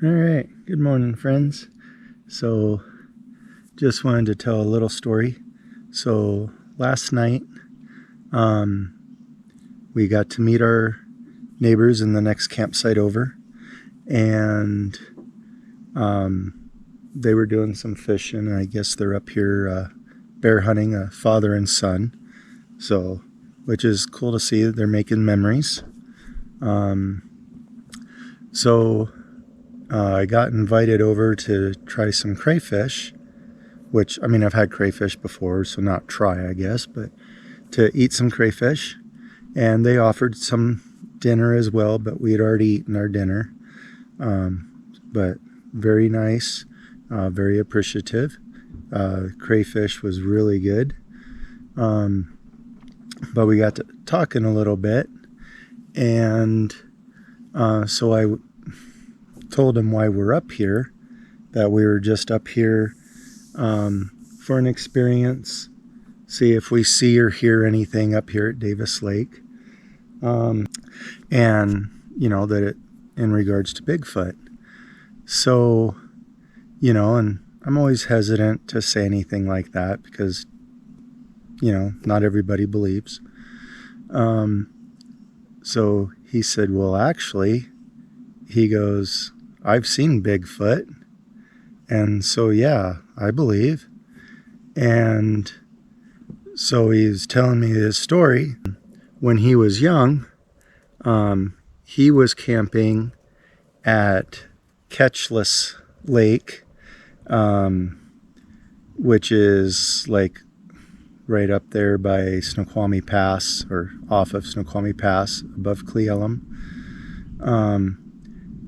Alright, good morning friends. So just wanted to tell a little story. So last night we got to meet our neighbors in the next campsite over, and they were doing some fishing, and I guess they're up here bear hunting, a father and son, so which is cool to see that they're making memories. So I got invited over to try some crayfish, which, I mean, I've had crayfish before, so not try, I guess, but to eat some crayfish. And they offered some dinner as well, but we had already eaten our dinner. But very nice, very appreciative. Crayfish was really good. But we got to talking a little bit, and so I told him why we're up here, that we were just up here for an experience, see if we see or hear anything up here at Davis Lake, and that it in regards to Bigfoot. So, and I'm always hesitant to say anything like that because, not everybody believes. So he said, well, actually, he goes, I've seen Bigfoot. And so, yeah, I believe. And so he's telling me his story. When he was young, he was camping at Ketchless Lake, which is like right up there by Snoqualmie Pass, or off of Snoqualmie Pass above Cle Elum.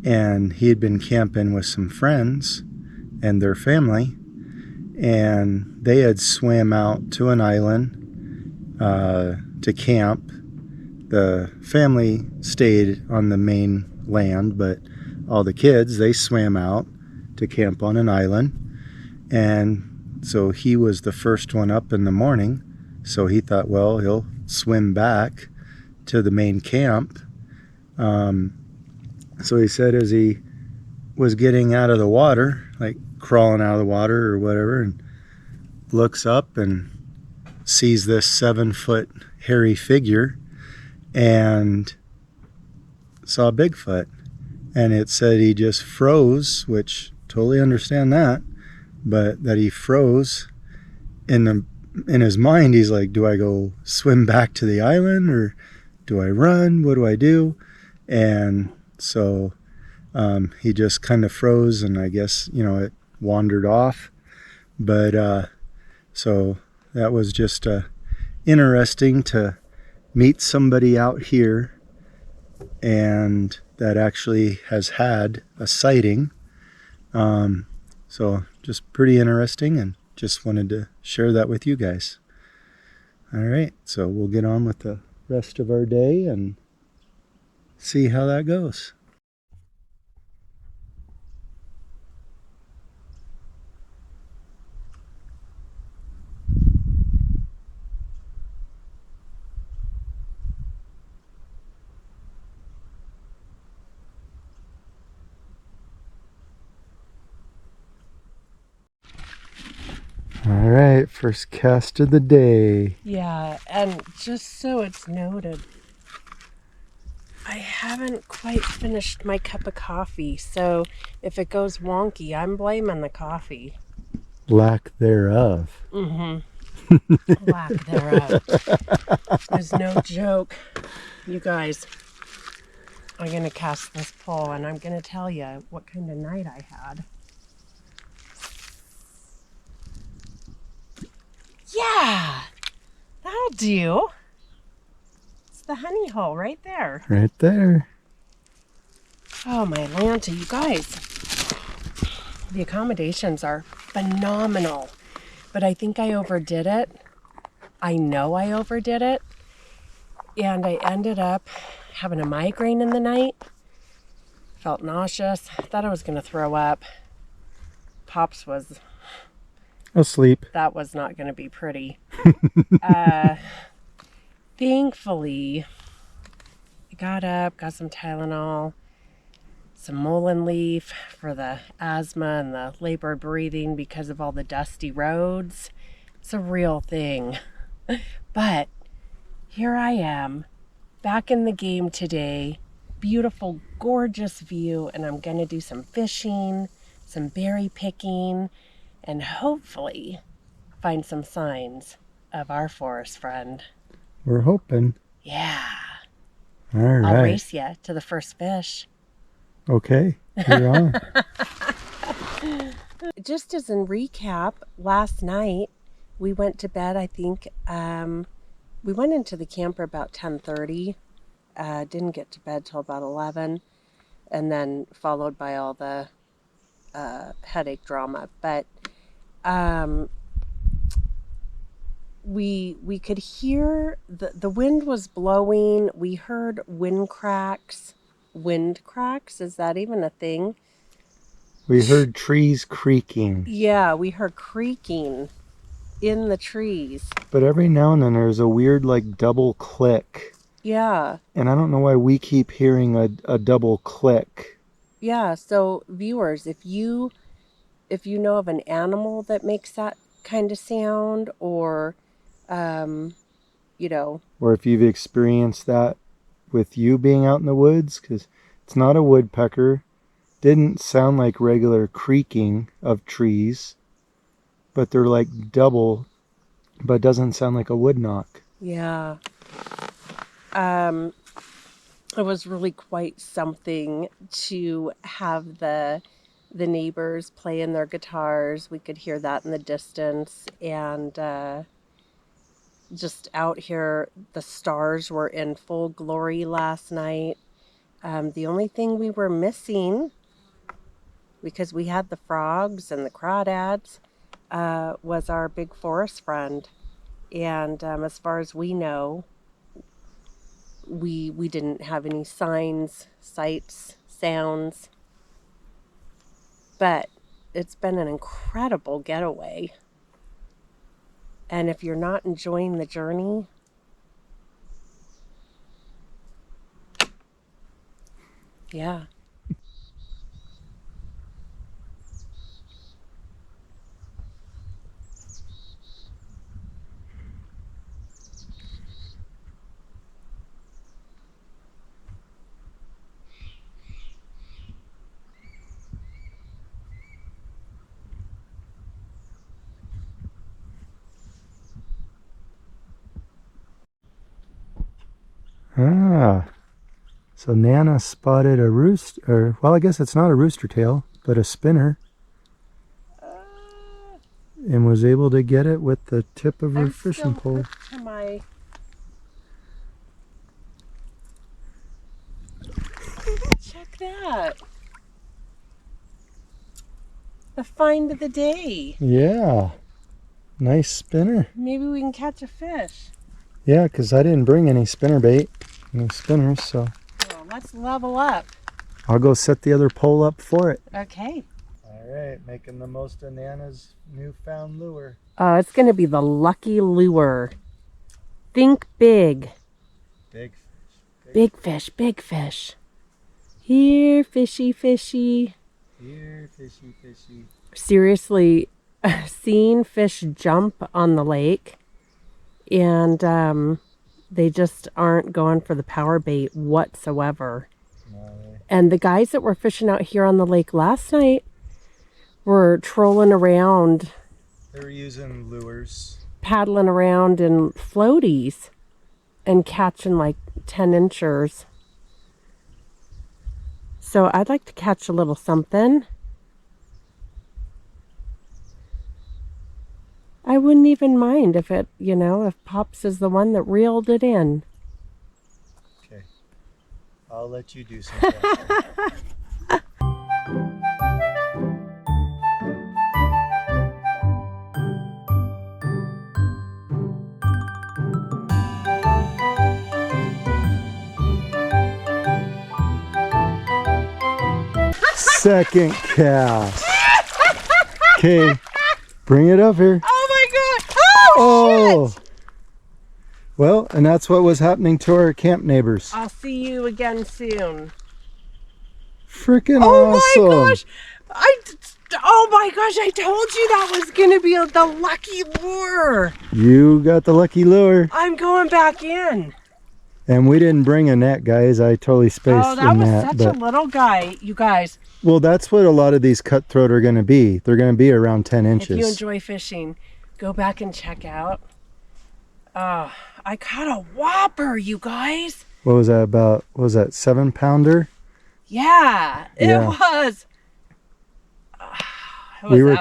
And he had been camping with some friends and their family, and they had swam out to an island to camp. The family stayed on the main land, but all the kids, they swam out to camp on an island. And so he was the first one up in the morning, so he thought, well, he'll swim back to the main camp. So he said as he was getting out of the water, like crawling out of the water or whatever, and looks up and sees this 7-foot hairy figure and saw Bigfoot. And it said he just froze, which totally understand that, but that he froze in his mind. He's like, do I go swim back to the island or do I run? What do I do? And so he just kind of froze, and I guess, it wandered off. But so that was just interesting to meet somebody out here and that actually has had a sighting. So just pretty interesting, and just wanted to share that with you guys. All right, so we'll get on with the rest of our day and see how that goes. All right, first cast of the day. Yeah, and just so it's noted, I haven't quite finished my cup of coffee, so if it goes wonky, I'm blaming the coffee. Lack thereof. Mm-hmm. Lack thereof. There's no joke. You guys, I'm going to cast this pole, and I'm going to tell you what kind of night I had. Yeah, that'll do. It's the honey hole right there. Right there. Oh, my Lanta, you guys. The accommodations are phenomenal, but I think I overdid it. I know I overdid it. And I ended up having a migraine in the night. Felt nauseous. Thought I was going to throw up. Pops was asleep. That was not going to be pretty. Thankfully, I got up, got some Tylenol, some mullein leaf for the asthma and the labored breathing because of all the dusty roads. It's a real thing. But here I am, back in the game today. Beautiful, gorgeous view, and I'm going to do some fishing, some berry picking, and hopefully find some signs of our forest friend. We're hoping. Yeah. All right. I'll race you to the first fish. Okay, you're on. Just as in recap, last night we went to bed, I think, we went into the camper about 10:30. Didn't get to bed till about 11, and then followed by all the headache drama. But we could hear the wind was blowing. We heard wind cracks. Wind cracks? Is that even a thing? We heard trees creaking. Yeah, we heard creaking in the trees. But every now and then there's a weird like double click. Yeah. And I don't know why we keep hearing a double click. Yeah, so viewers, if you know of an animal that makes that kind of sound, or or if you've experienced that with you being out in the woods, because it's not a woodpecker, didn't sound like regular creaking of trees, but they're like double, but doesn't sound like a wood knock. Yeah. It was really quite something to have the neighbors playing their guitars. We could hear that in the distance, and just out here, the stars were in full glory last night. The only thing we were missing, because we had the frogs and the crawdads, was our big forest friend. And as far as we know, we didn't have any signs, sights, sounds. But it's been an incredible getaway. And if you're not enjoying the journey, Yeah. Ah, so Nana spotted a rooster, or, well, I guess it's not a rooster tail, but a spinner, and was able to get it with the tip of her fishing pole. To my... Check that. The find of the day. Yeah, nice spinner. Maybe we can catch a fish. Yeah, because I didn't bring any spinner bait, no spinners, so Well, let's level up. I'll go set the other pole up for it. Okay. All right, making the most of Nana's newfound lure. It's going to be the lucky lure. Think big. Big fish. Big fish, big fish. Here, fishy, fishy. Here, fishy, fishy. Seriously, seeing fish jump on the lake, and they just aren't going for the power bait whatsoever. No. And the guys that were fishing out here on the lake last night were trolling around. They were using lures. Paddling around in floaties and catching like 10 inchers. So I'd like to catch a little something. I wouldn't even mind if it, you know, if Pops is the one that reeled it in. Okay. I'll let you do something. Second cast. Okay, bring it up here. Oh my god! Oh! Shit! Well, and that's what was happening to our camp neighbors. I'll see you again soon. Freaking awesome! awesome! Oh my gosh! I told you that was gonna be the lucky lure. You got the lucky lure. I'm going back in. And we didn't bring a net, guys. I totally spaced Oh, that in was that. such a little guy, you guys. Well, that's what a lot of these cutthroat are going to be. They're going to be around 10 inches. If you enjoy fishing, go back and check out. I caught a whopper, you guys. What was that about? What was that, 7-pounder? Yeah, it was. We were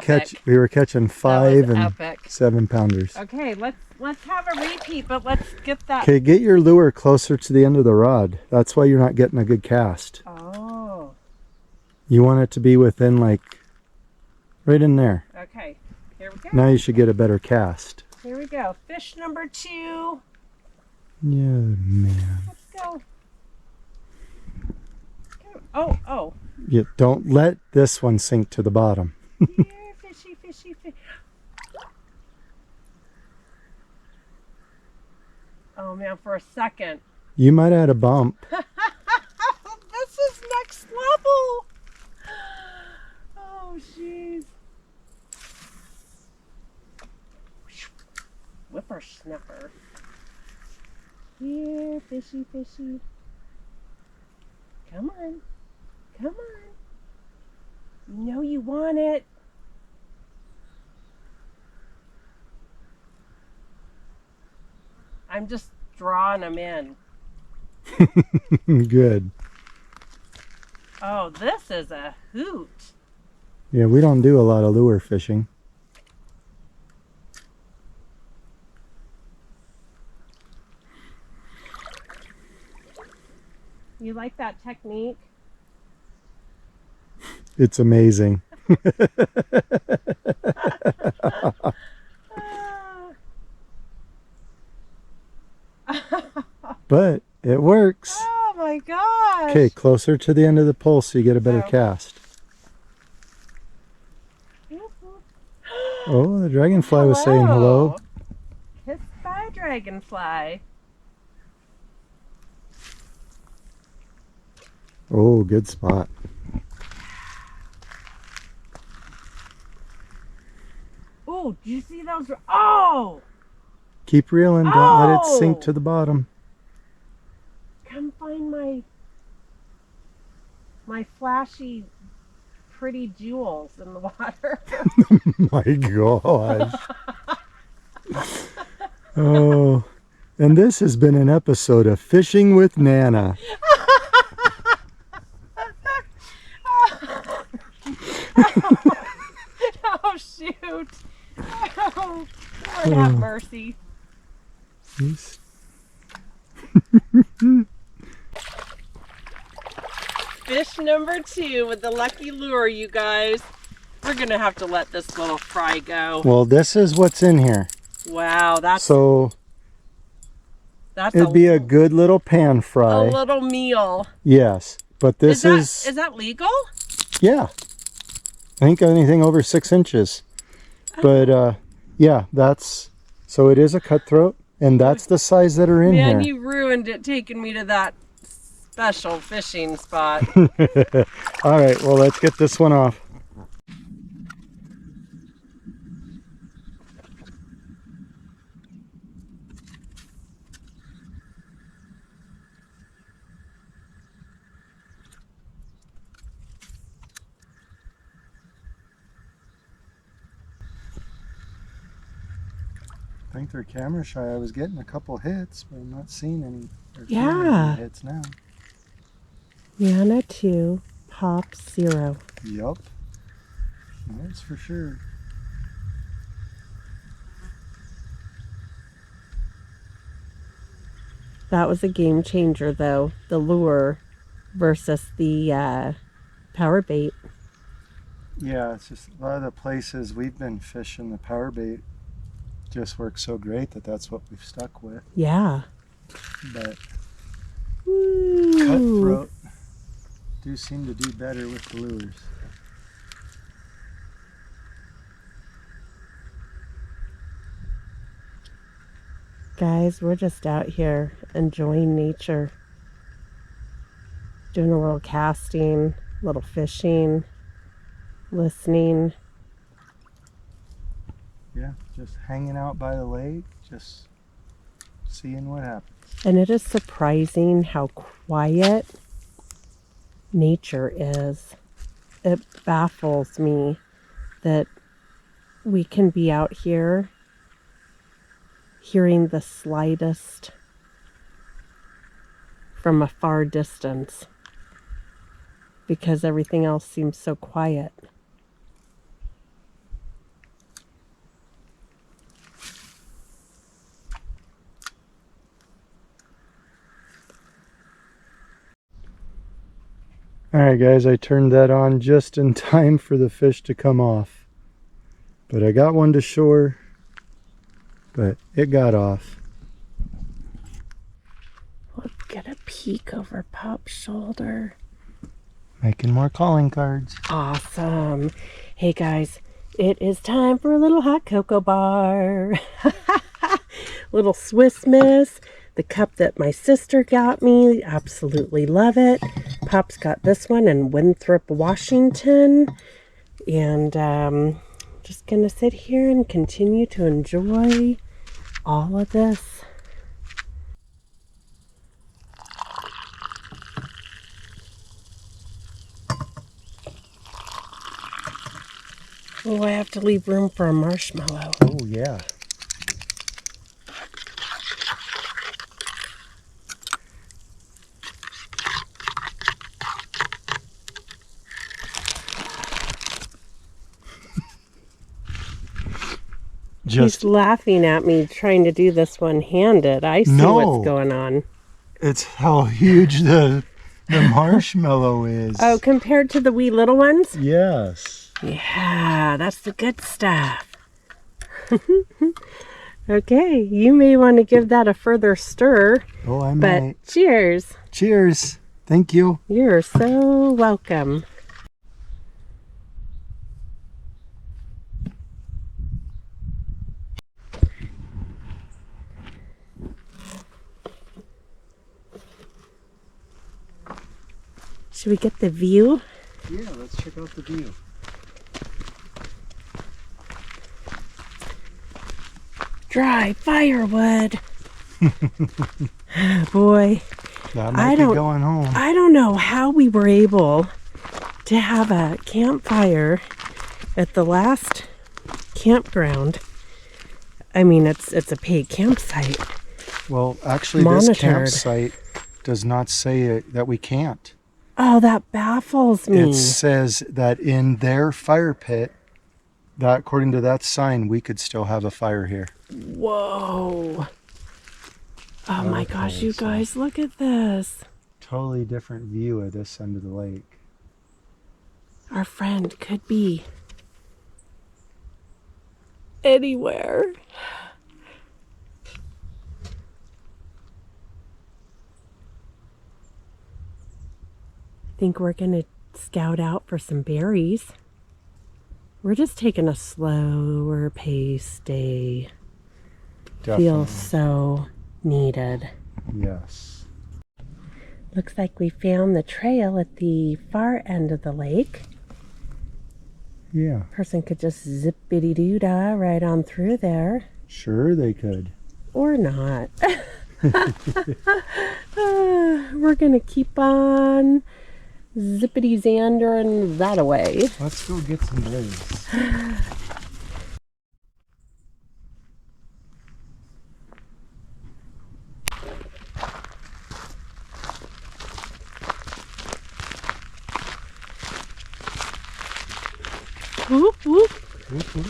catching 5 and epic. 7-pounders. Okay, let's have a repeat, but let's get that. Okay, get your lure closer to the end of the rod. That's why you're not getting a good cast. Oh. You want it to be within, like, right in there. Okay, here we go. Now you should get a better cast. Here we go. Fish number 2. Yeah, man. Let's go. Oh. Yeah, don't let this one sink to the bottom. Here, fishy, fishy, fishy. Oh man, for a second. You might have had a bump. This is next level. Oh, jeez. Whippersnapper. Here, fishy, fishy. Come on. Come on. You know you want it. I'm just drawing them in. Good. Oh, this is a hoot. Yeah, we don't do a lot of lure fishing. You like that technique? It's amazing. But it works. Oh my gosh. Okay, closer to the end of the pole so you get a better cast. Oh, the dragonfly was saying hello. Kiss by dragonfly. Oh, good spot. Oh, did you see those? Oh! Keep reeling. Don't let it sink Oh! to the bottom. Come find my flashy, pretty jewels in the water. My gosh. Oh, and this has been an episode of Fishing with Nana. Oh, shoot. Oh, Lord have mercy. Fish number 2 with the lucky lure, you guys. We're going to have to let this little fry go. Well, this is what's in here. Wow, that's it'd be a good little pan fry. A little meal. Yes, but this is that legal? Yeah. I think anything over 6 inches. But yeah, so it is a cutthroat, and that's the size that are in here. Man, you ruined it taking me to that special fishing spot. All right, well, let's get this one off. I think they're camera shy. I was getting a couple hits, but I'm not seeing any. Yeah. Hits now. Yana 2, Pop 0. Yup. That's for sure. That was a game changer, though. The lure versus the power bait. Yeah, it's just a lot of the places we've been fishing, the power bait just works so great that's what we've stuck with. Yeah. But Ooh. cutthroat do seem to do better with the lures. Guys, we're just out here enjoying nature. Doing a little casting, a little fishing, listening. Yeah, just hanging out by the lake, just seeing what happens. And it is surprising how quiet nature is. It baffles me that we can be out here hearing the slightest from a far distance because everything else seems so quiet. Alright guys, I turned that on just in time for the fish to come off. But I got one to shore, but it got off. Let's get a peek over Pop's shoulder. Making more calling cards. Awesome. Hey guys, it is time for a little hot cocoa bar. Little Swiss Miss. The cup that my sister got me. Absolutely love it. Pop's got this one in Winthrop, Washington. And just gonna sit here and continue to enjoy all of this. Oh, I have to leave room for a marshmallow. Oh yeah. He's laughing at me trying to do this one-handed. I see what's going on. It's how huge the marshmallow is. Oh, compared to the wee little ones? Yes. Yeah, that's the good stuff. Okay, you may want to give that a further stir. Oh, I but might. Cheers. Cheers. Thank you. You're so welcome. Should we get the view? Yeah, let's check out the view. Dry firewood. Boy, That might be going home. I don't know how we were able to have a campfire at the last campground. I mean, it's a paid campsite. Well, actually, this campsite does not say that we can't. Oh, that baffles me. It says that in their fire pit, that according to that sign, we could still have a fire here. Whoa. Oh my gosh, you guys, look at this. Totally different view of this end of the lake. Our friend could be anywhere. I think we're gonna scout out for some berries. We're just taking a slower pace day. Definitely. Feels so needed. Yes. Looks like we found the trail at the far end of the lake. Yeah. Person could just zippity-doo-dah right on through there. Sure they could. Or not. We're gonna keep on zippity-zandering that away. Let's go get some berries. Whoop, whoop. Whoop, whoop.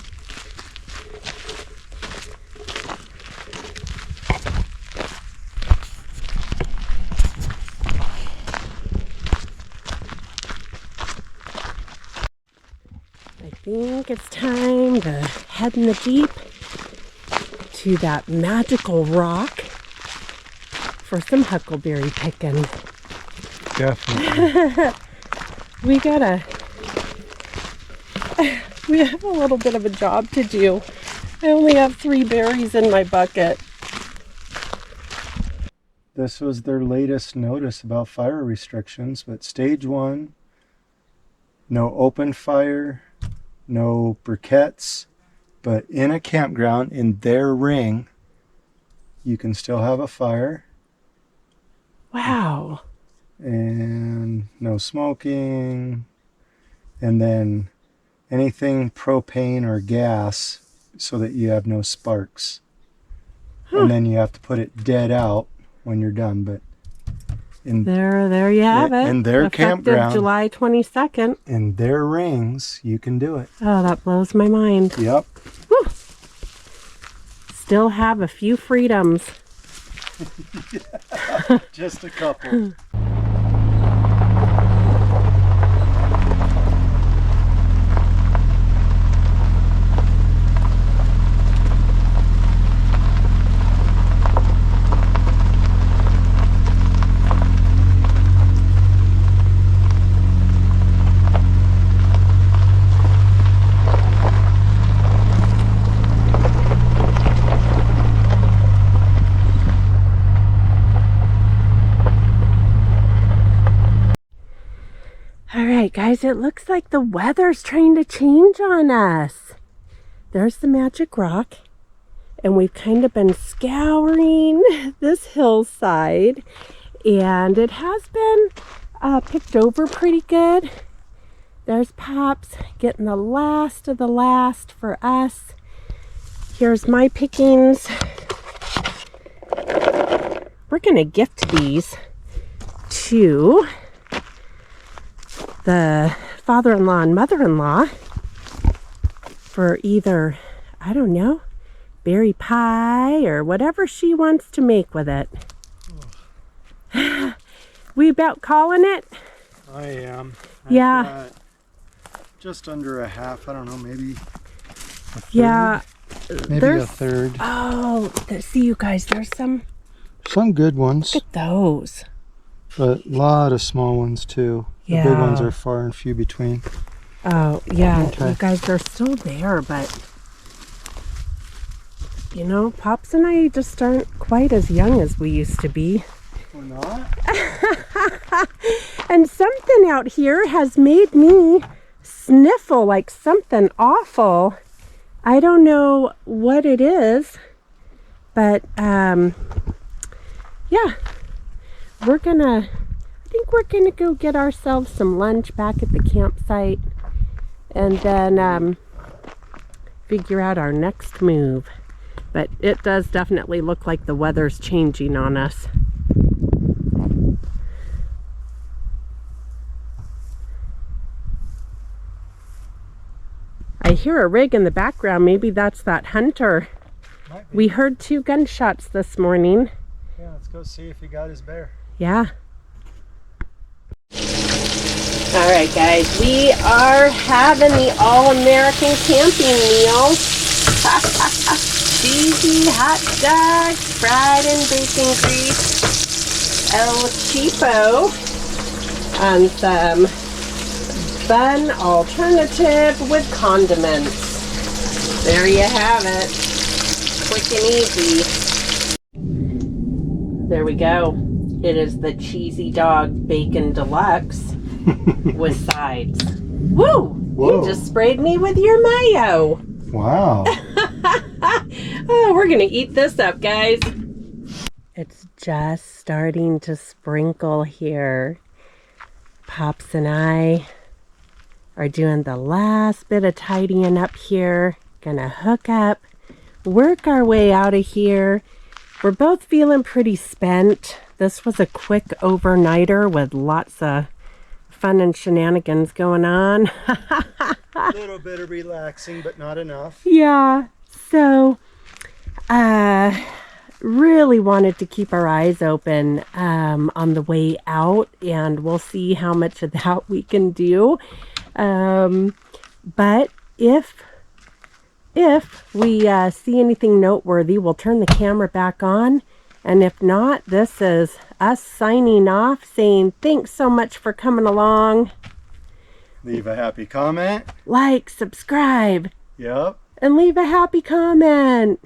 I think it's time to head in the Jeep to that magical rock for some huckleberry picking. Definitely. We have a little bit of a job to do. I only have 3 berries in my bucket. This was their latest notice about fire restrictions, but stage 1, no open fire, no briquettes, but in a campground, in their ring, you can still have a fire. Wow. And no smoking, and then anything propane or gas so that you have no sparks. And then you have to put it dead out when you're done. But there you have it. In their campground, July 22nd. in their rings, you can do it. Oh, that blows my mind. Yep. Whew. Still have a few freedoms. Just a couple. Alright guys, it looks like the weather's trying to change on us. There's the magic rock, and we've kind of been scouring this hillside, and it has been picked over pretty good. There's Pops getting the last of the last for us. Here's my pickings. We're gonna gift these to the father-in-law and mother-in-law for either, I don't know, berry pie or whatever she wants to make with it. We about calling it? I am. Yeah. Just under a half, I don't know, maybe a third. Yeah. Maybe a third. Oh, see you guys, there's some good ones. Look at those. But a lot of small ones too. Yeah. The big ones are far and few between. Oh, yeah. Okay. You guys, they're still there, but you know, Pops and I just aren't quite as young as we used to be. We're not? And something out here has made me sniffle like something awful. I don't know what it is, but yeah, I think we're gonna go get ourselves some lunch back at the campsite and then figure out our next move. But it does definitely look like the weather's changing on us. I hear a rig in the background. Maybe that's that hunter. We heard 2 gunshots this morning. Yeah, let's go see if he got his bear. Yeah. All right, guys, we are having the all-American camping meal. Cheesy hot dogs, fried in bacon grease, El Cheapo, and some bun alternative with condiments. There you have it. Quick and easy. There we go. It is the cheesy dog bacon deluxe with sides. Woo! Whoa. You just sprayed me with your mayo. Wow. Oh, we're gonna eat this up, guys. It's just starting to sprinkle here. Pops and I are doing the last bit of tidying up here. Gonna hook up, work our way out of here. We're both feeling pretty spent. This was a quick overnighter with lots of fun and shenanigans going on. A little bit of relaxing, but not enough. Yeah, so really wanted to keep our eyes open on the way out, and we'll see how much of that we can do. But if we see anything noteworthy, we'll turn the camera back on. And if not, this is us signing off, saying thanks so much for coming along. Leave a happy comment. Like, subscribe. Yep. And leave a happy comment.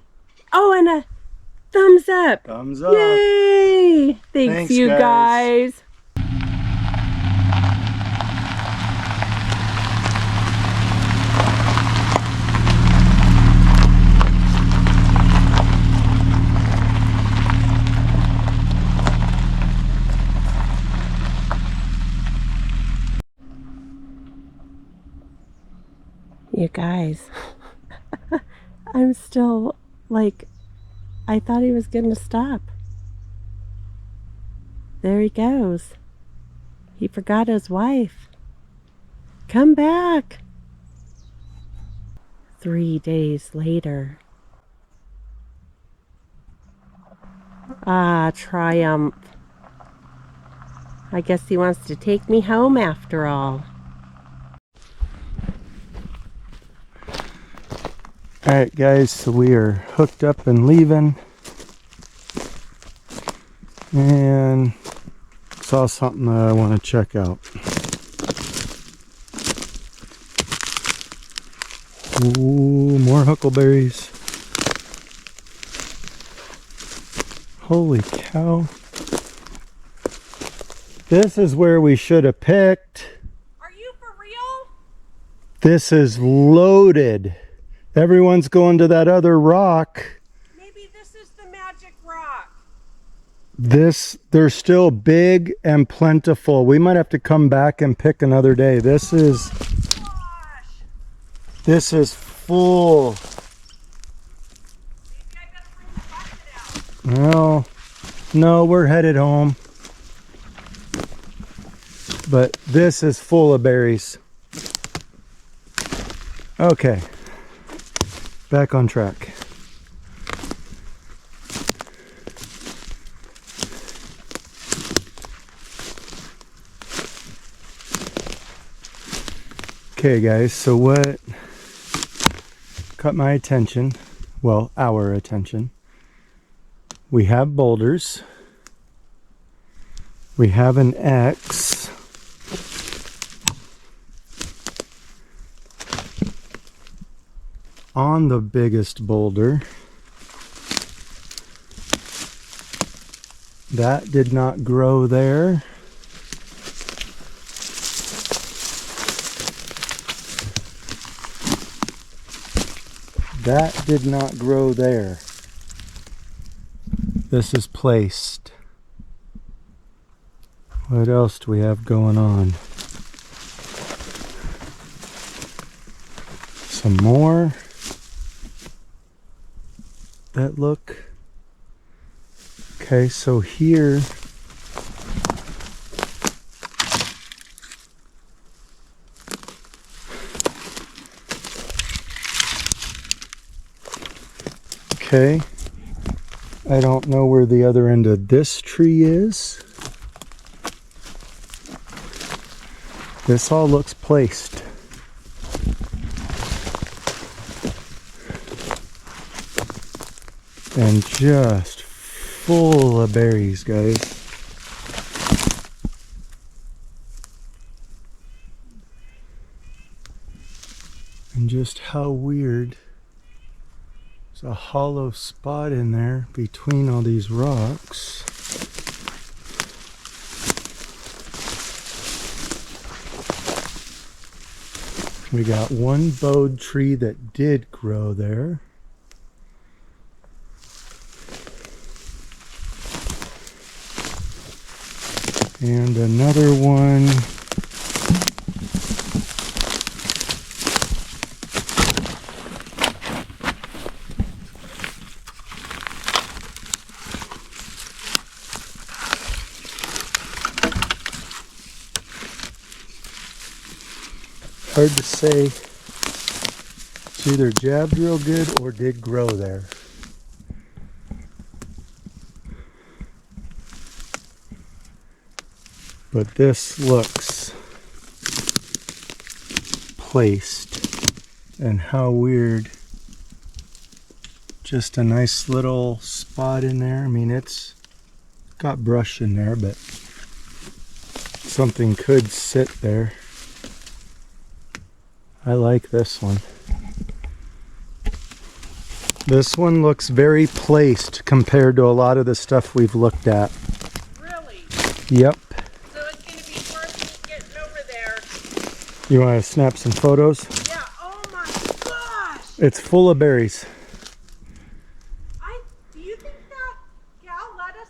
Oh, and a thumbs up. Thumbs up. Yay! Thanks you guys. You guys, I'm still like, I thought he was going to stop. There he goes. He forgot his wife. Come back. 3 days later. Ah, triumph. I guess he wants to take me home after all. Alright guys, so we are hooked up and leaving, and saw something that I want to check out. Ooh, more huckleberries. Holy cow. This is where we should have picked. Are you for real? This is loaded. Everyone's going to that other rock. Maybe this is the magic rock. They're still big and plentiful. We might have to come back and pick another day. This is full. Maybe I gotta bring the bucket out. Well, no, we're headed home. But this is full of berries. Okay. Back on track. Okay guys, so what caught my attention, well, our attention, we have boulders, we have an X, on the biggest boulder. That did not grow there. That did not grow there. This is placed. What else do we have going on? Some more that look. Okay, so here okay, I don't know where the other end of this tree is. This all looks placed. And just full of berries, guys. And just how weird. There's a hollow spot in there between all these rocks. We got one bowed tree that did grow there. And another one. Hard to say. It's either jabbed real good or did grow there. But this looks placed. And how weird. Just a nice little spot in there. I mean, it's got brush in there, but something could sit there. I like this one. This one looks very placed compared to a lot of the stuff we've looked at. Really? Yep. So it's going to be worth me getting over there. You want to snap some photos? Yeah, oh my gosh! It's full of berries. Do you think that gal led us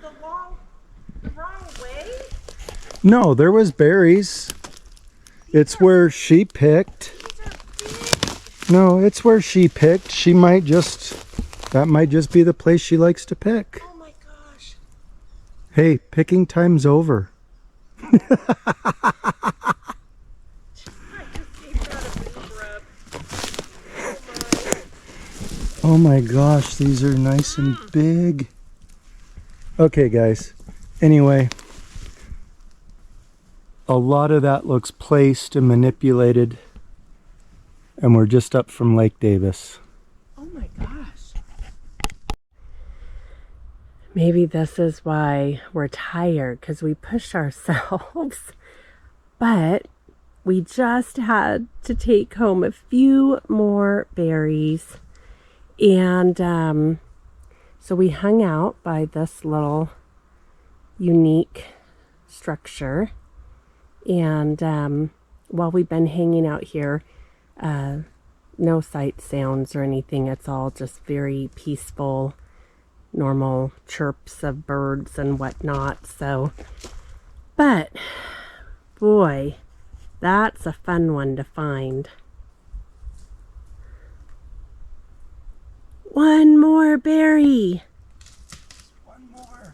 the wrong way? No, there was berries. It's where she picked. These are big. No, it's where she picked. She might just, that might just be the place she likes to pick. Oh my gosh. Hey, picking time's over. I just gave that a big rub. Oh my gosh, these are nice and big. Okay, guys. Anyway, a lot of that looks placed and manipulated, and we're just up from Lake Davis. Oh my gosh. Maybe this is why we're tired, because we push ourselves. But we just had to take home a few more berries. And so we hung out by this little unique structure. And while we've been hanging out here, no sight sounds or anything. It's all just very peaceful, normal chirps of birds and whatnot. So, but boy, that's a fun one to find. One more berry. One more.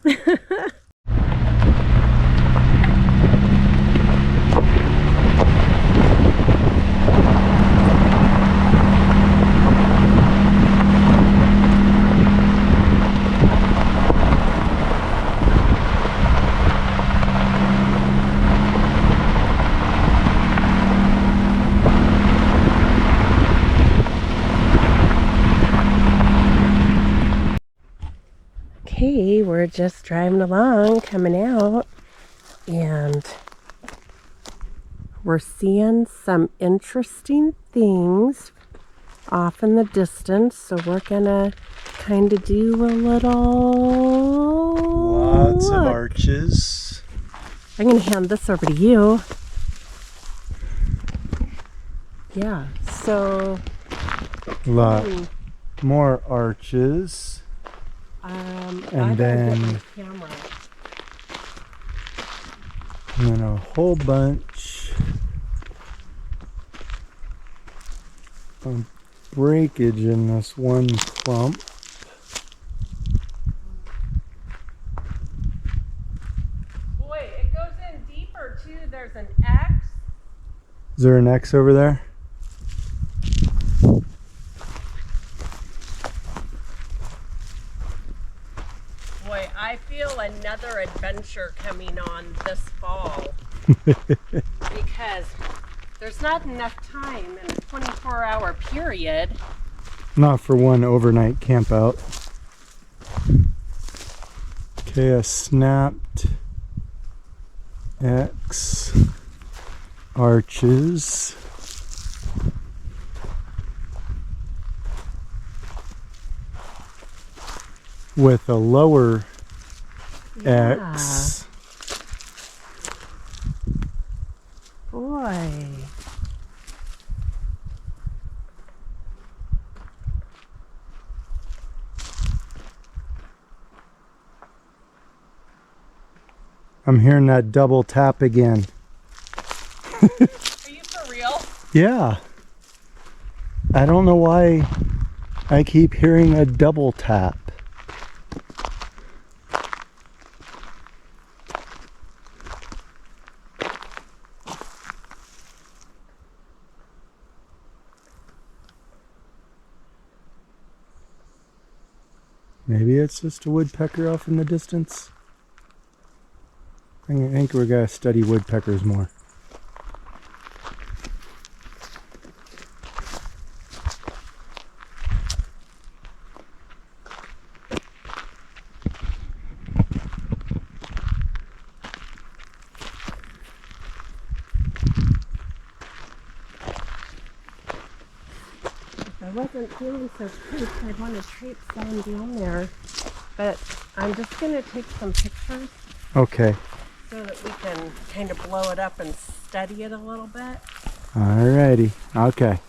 Okay, we're just driving along, coming out, and we're seeing some interesting things off in the distance, so we're gonna kind of do a little Lots of look. arches. I'm gonna hand this over to you. Yeah, so Lot more arches. And then camera. And then a whole bunch of breakage in this one clump. Boy, it goes in deeper too. There's an X. Is there an X over there? Boy, I feel another adventure coming on this fall. Because there's not enough time in a 24-hour period. Not for one overnight camp out. Okay, a snapped X arches. With a lower X. Boy. I'm hearing that double tap again. Are you for real? Yeah. I don't know why I keep hearing a double tap. Maybe it's just a woodpecker off in the distance. I think we're going to study woodpeckers more. If I wasn't feeling so close, I'd want to traipse down there. But I'm just going to take some pictures. Okay. So that we can kind of blow it up and study it a little bit. Alrighty. Okay.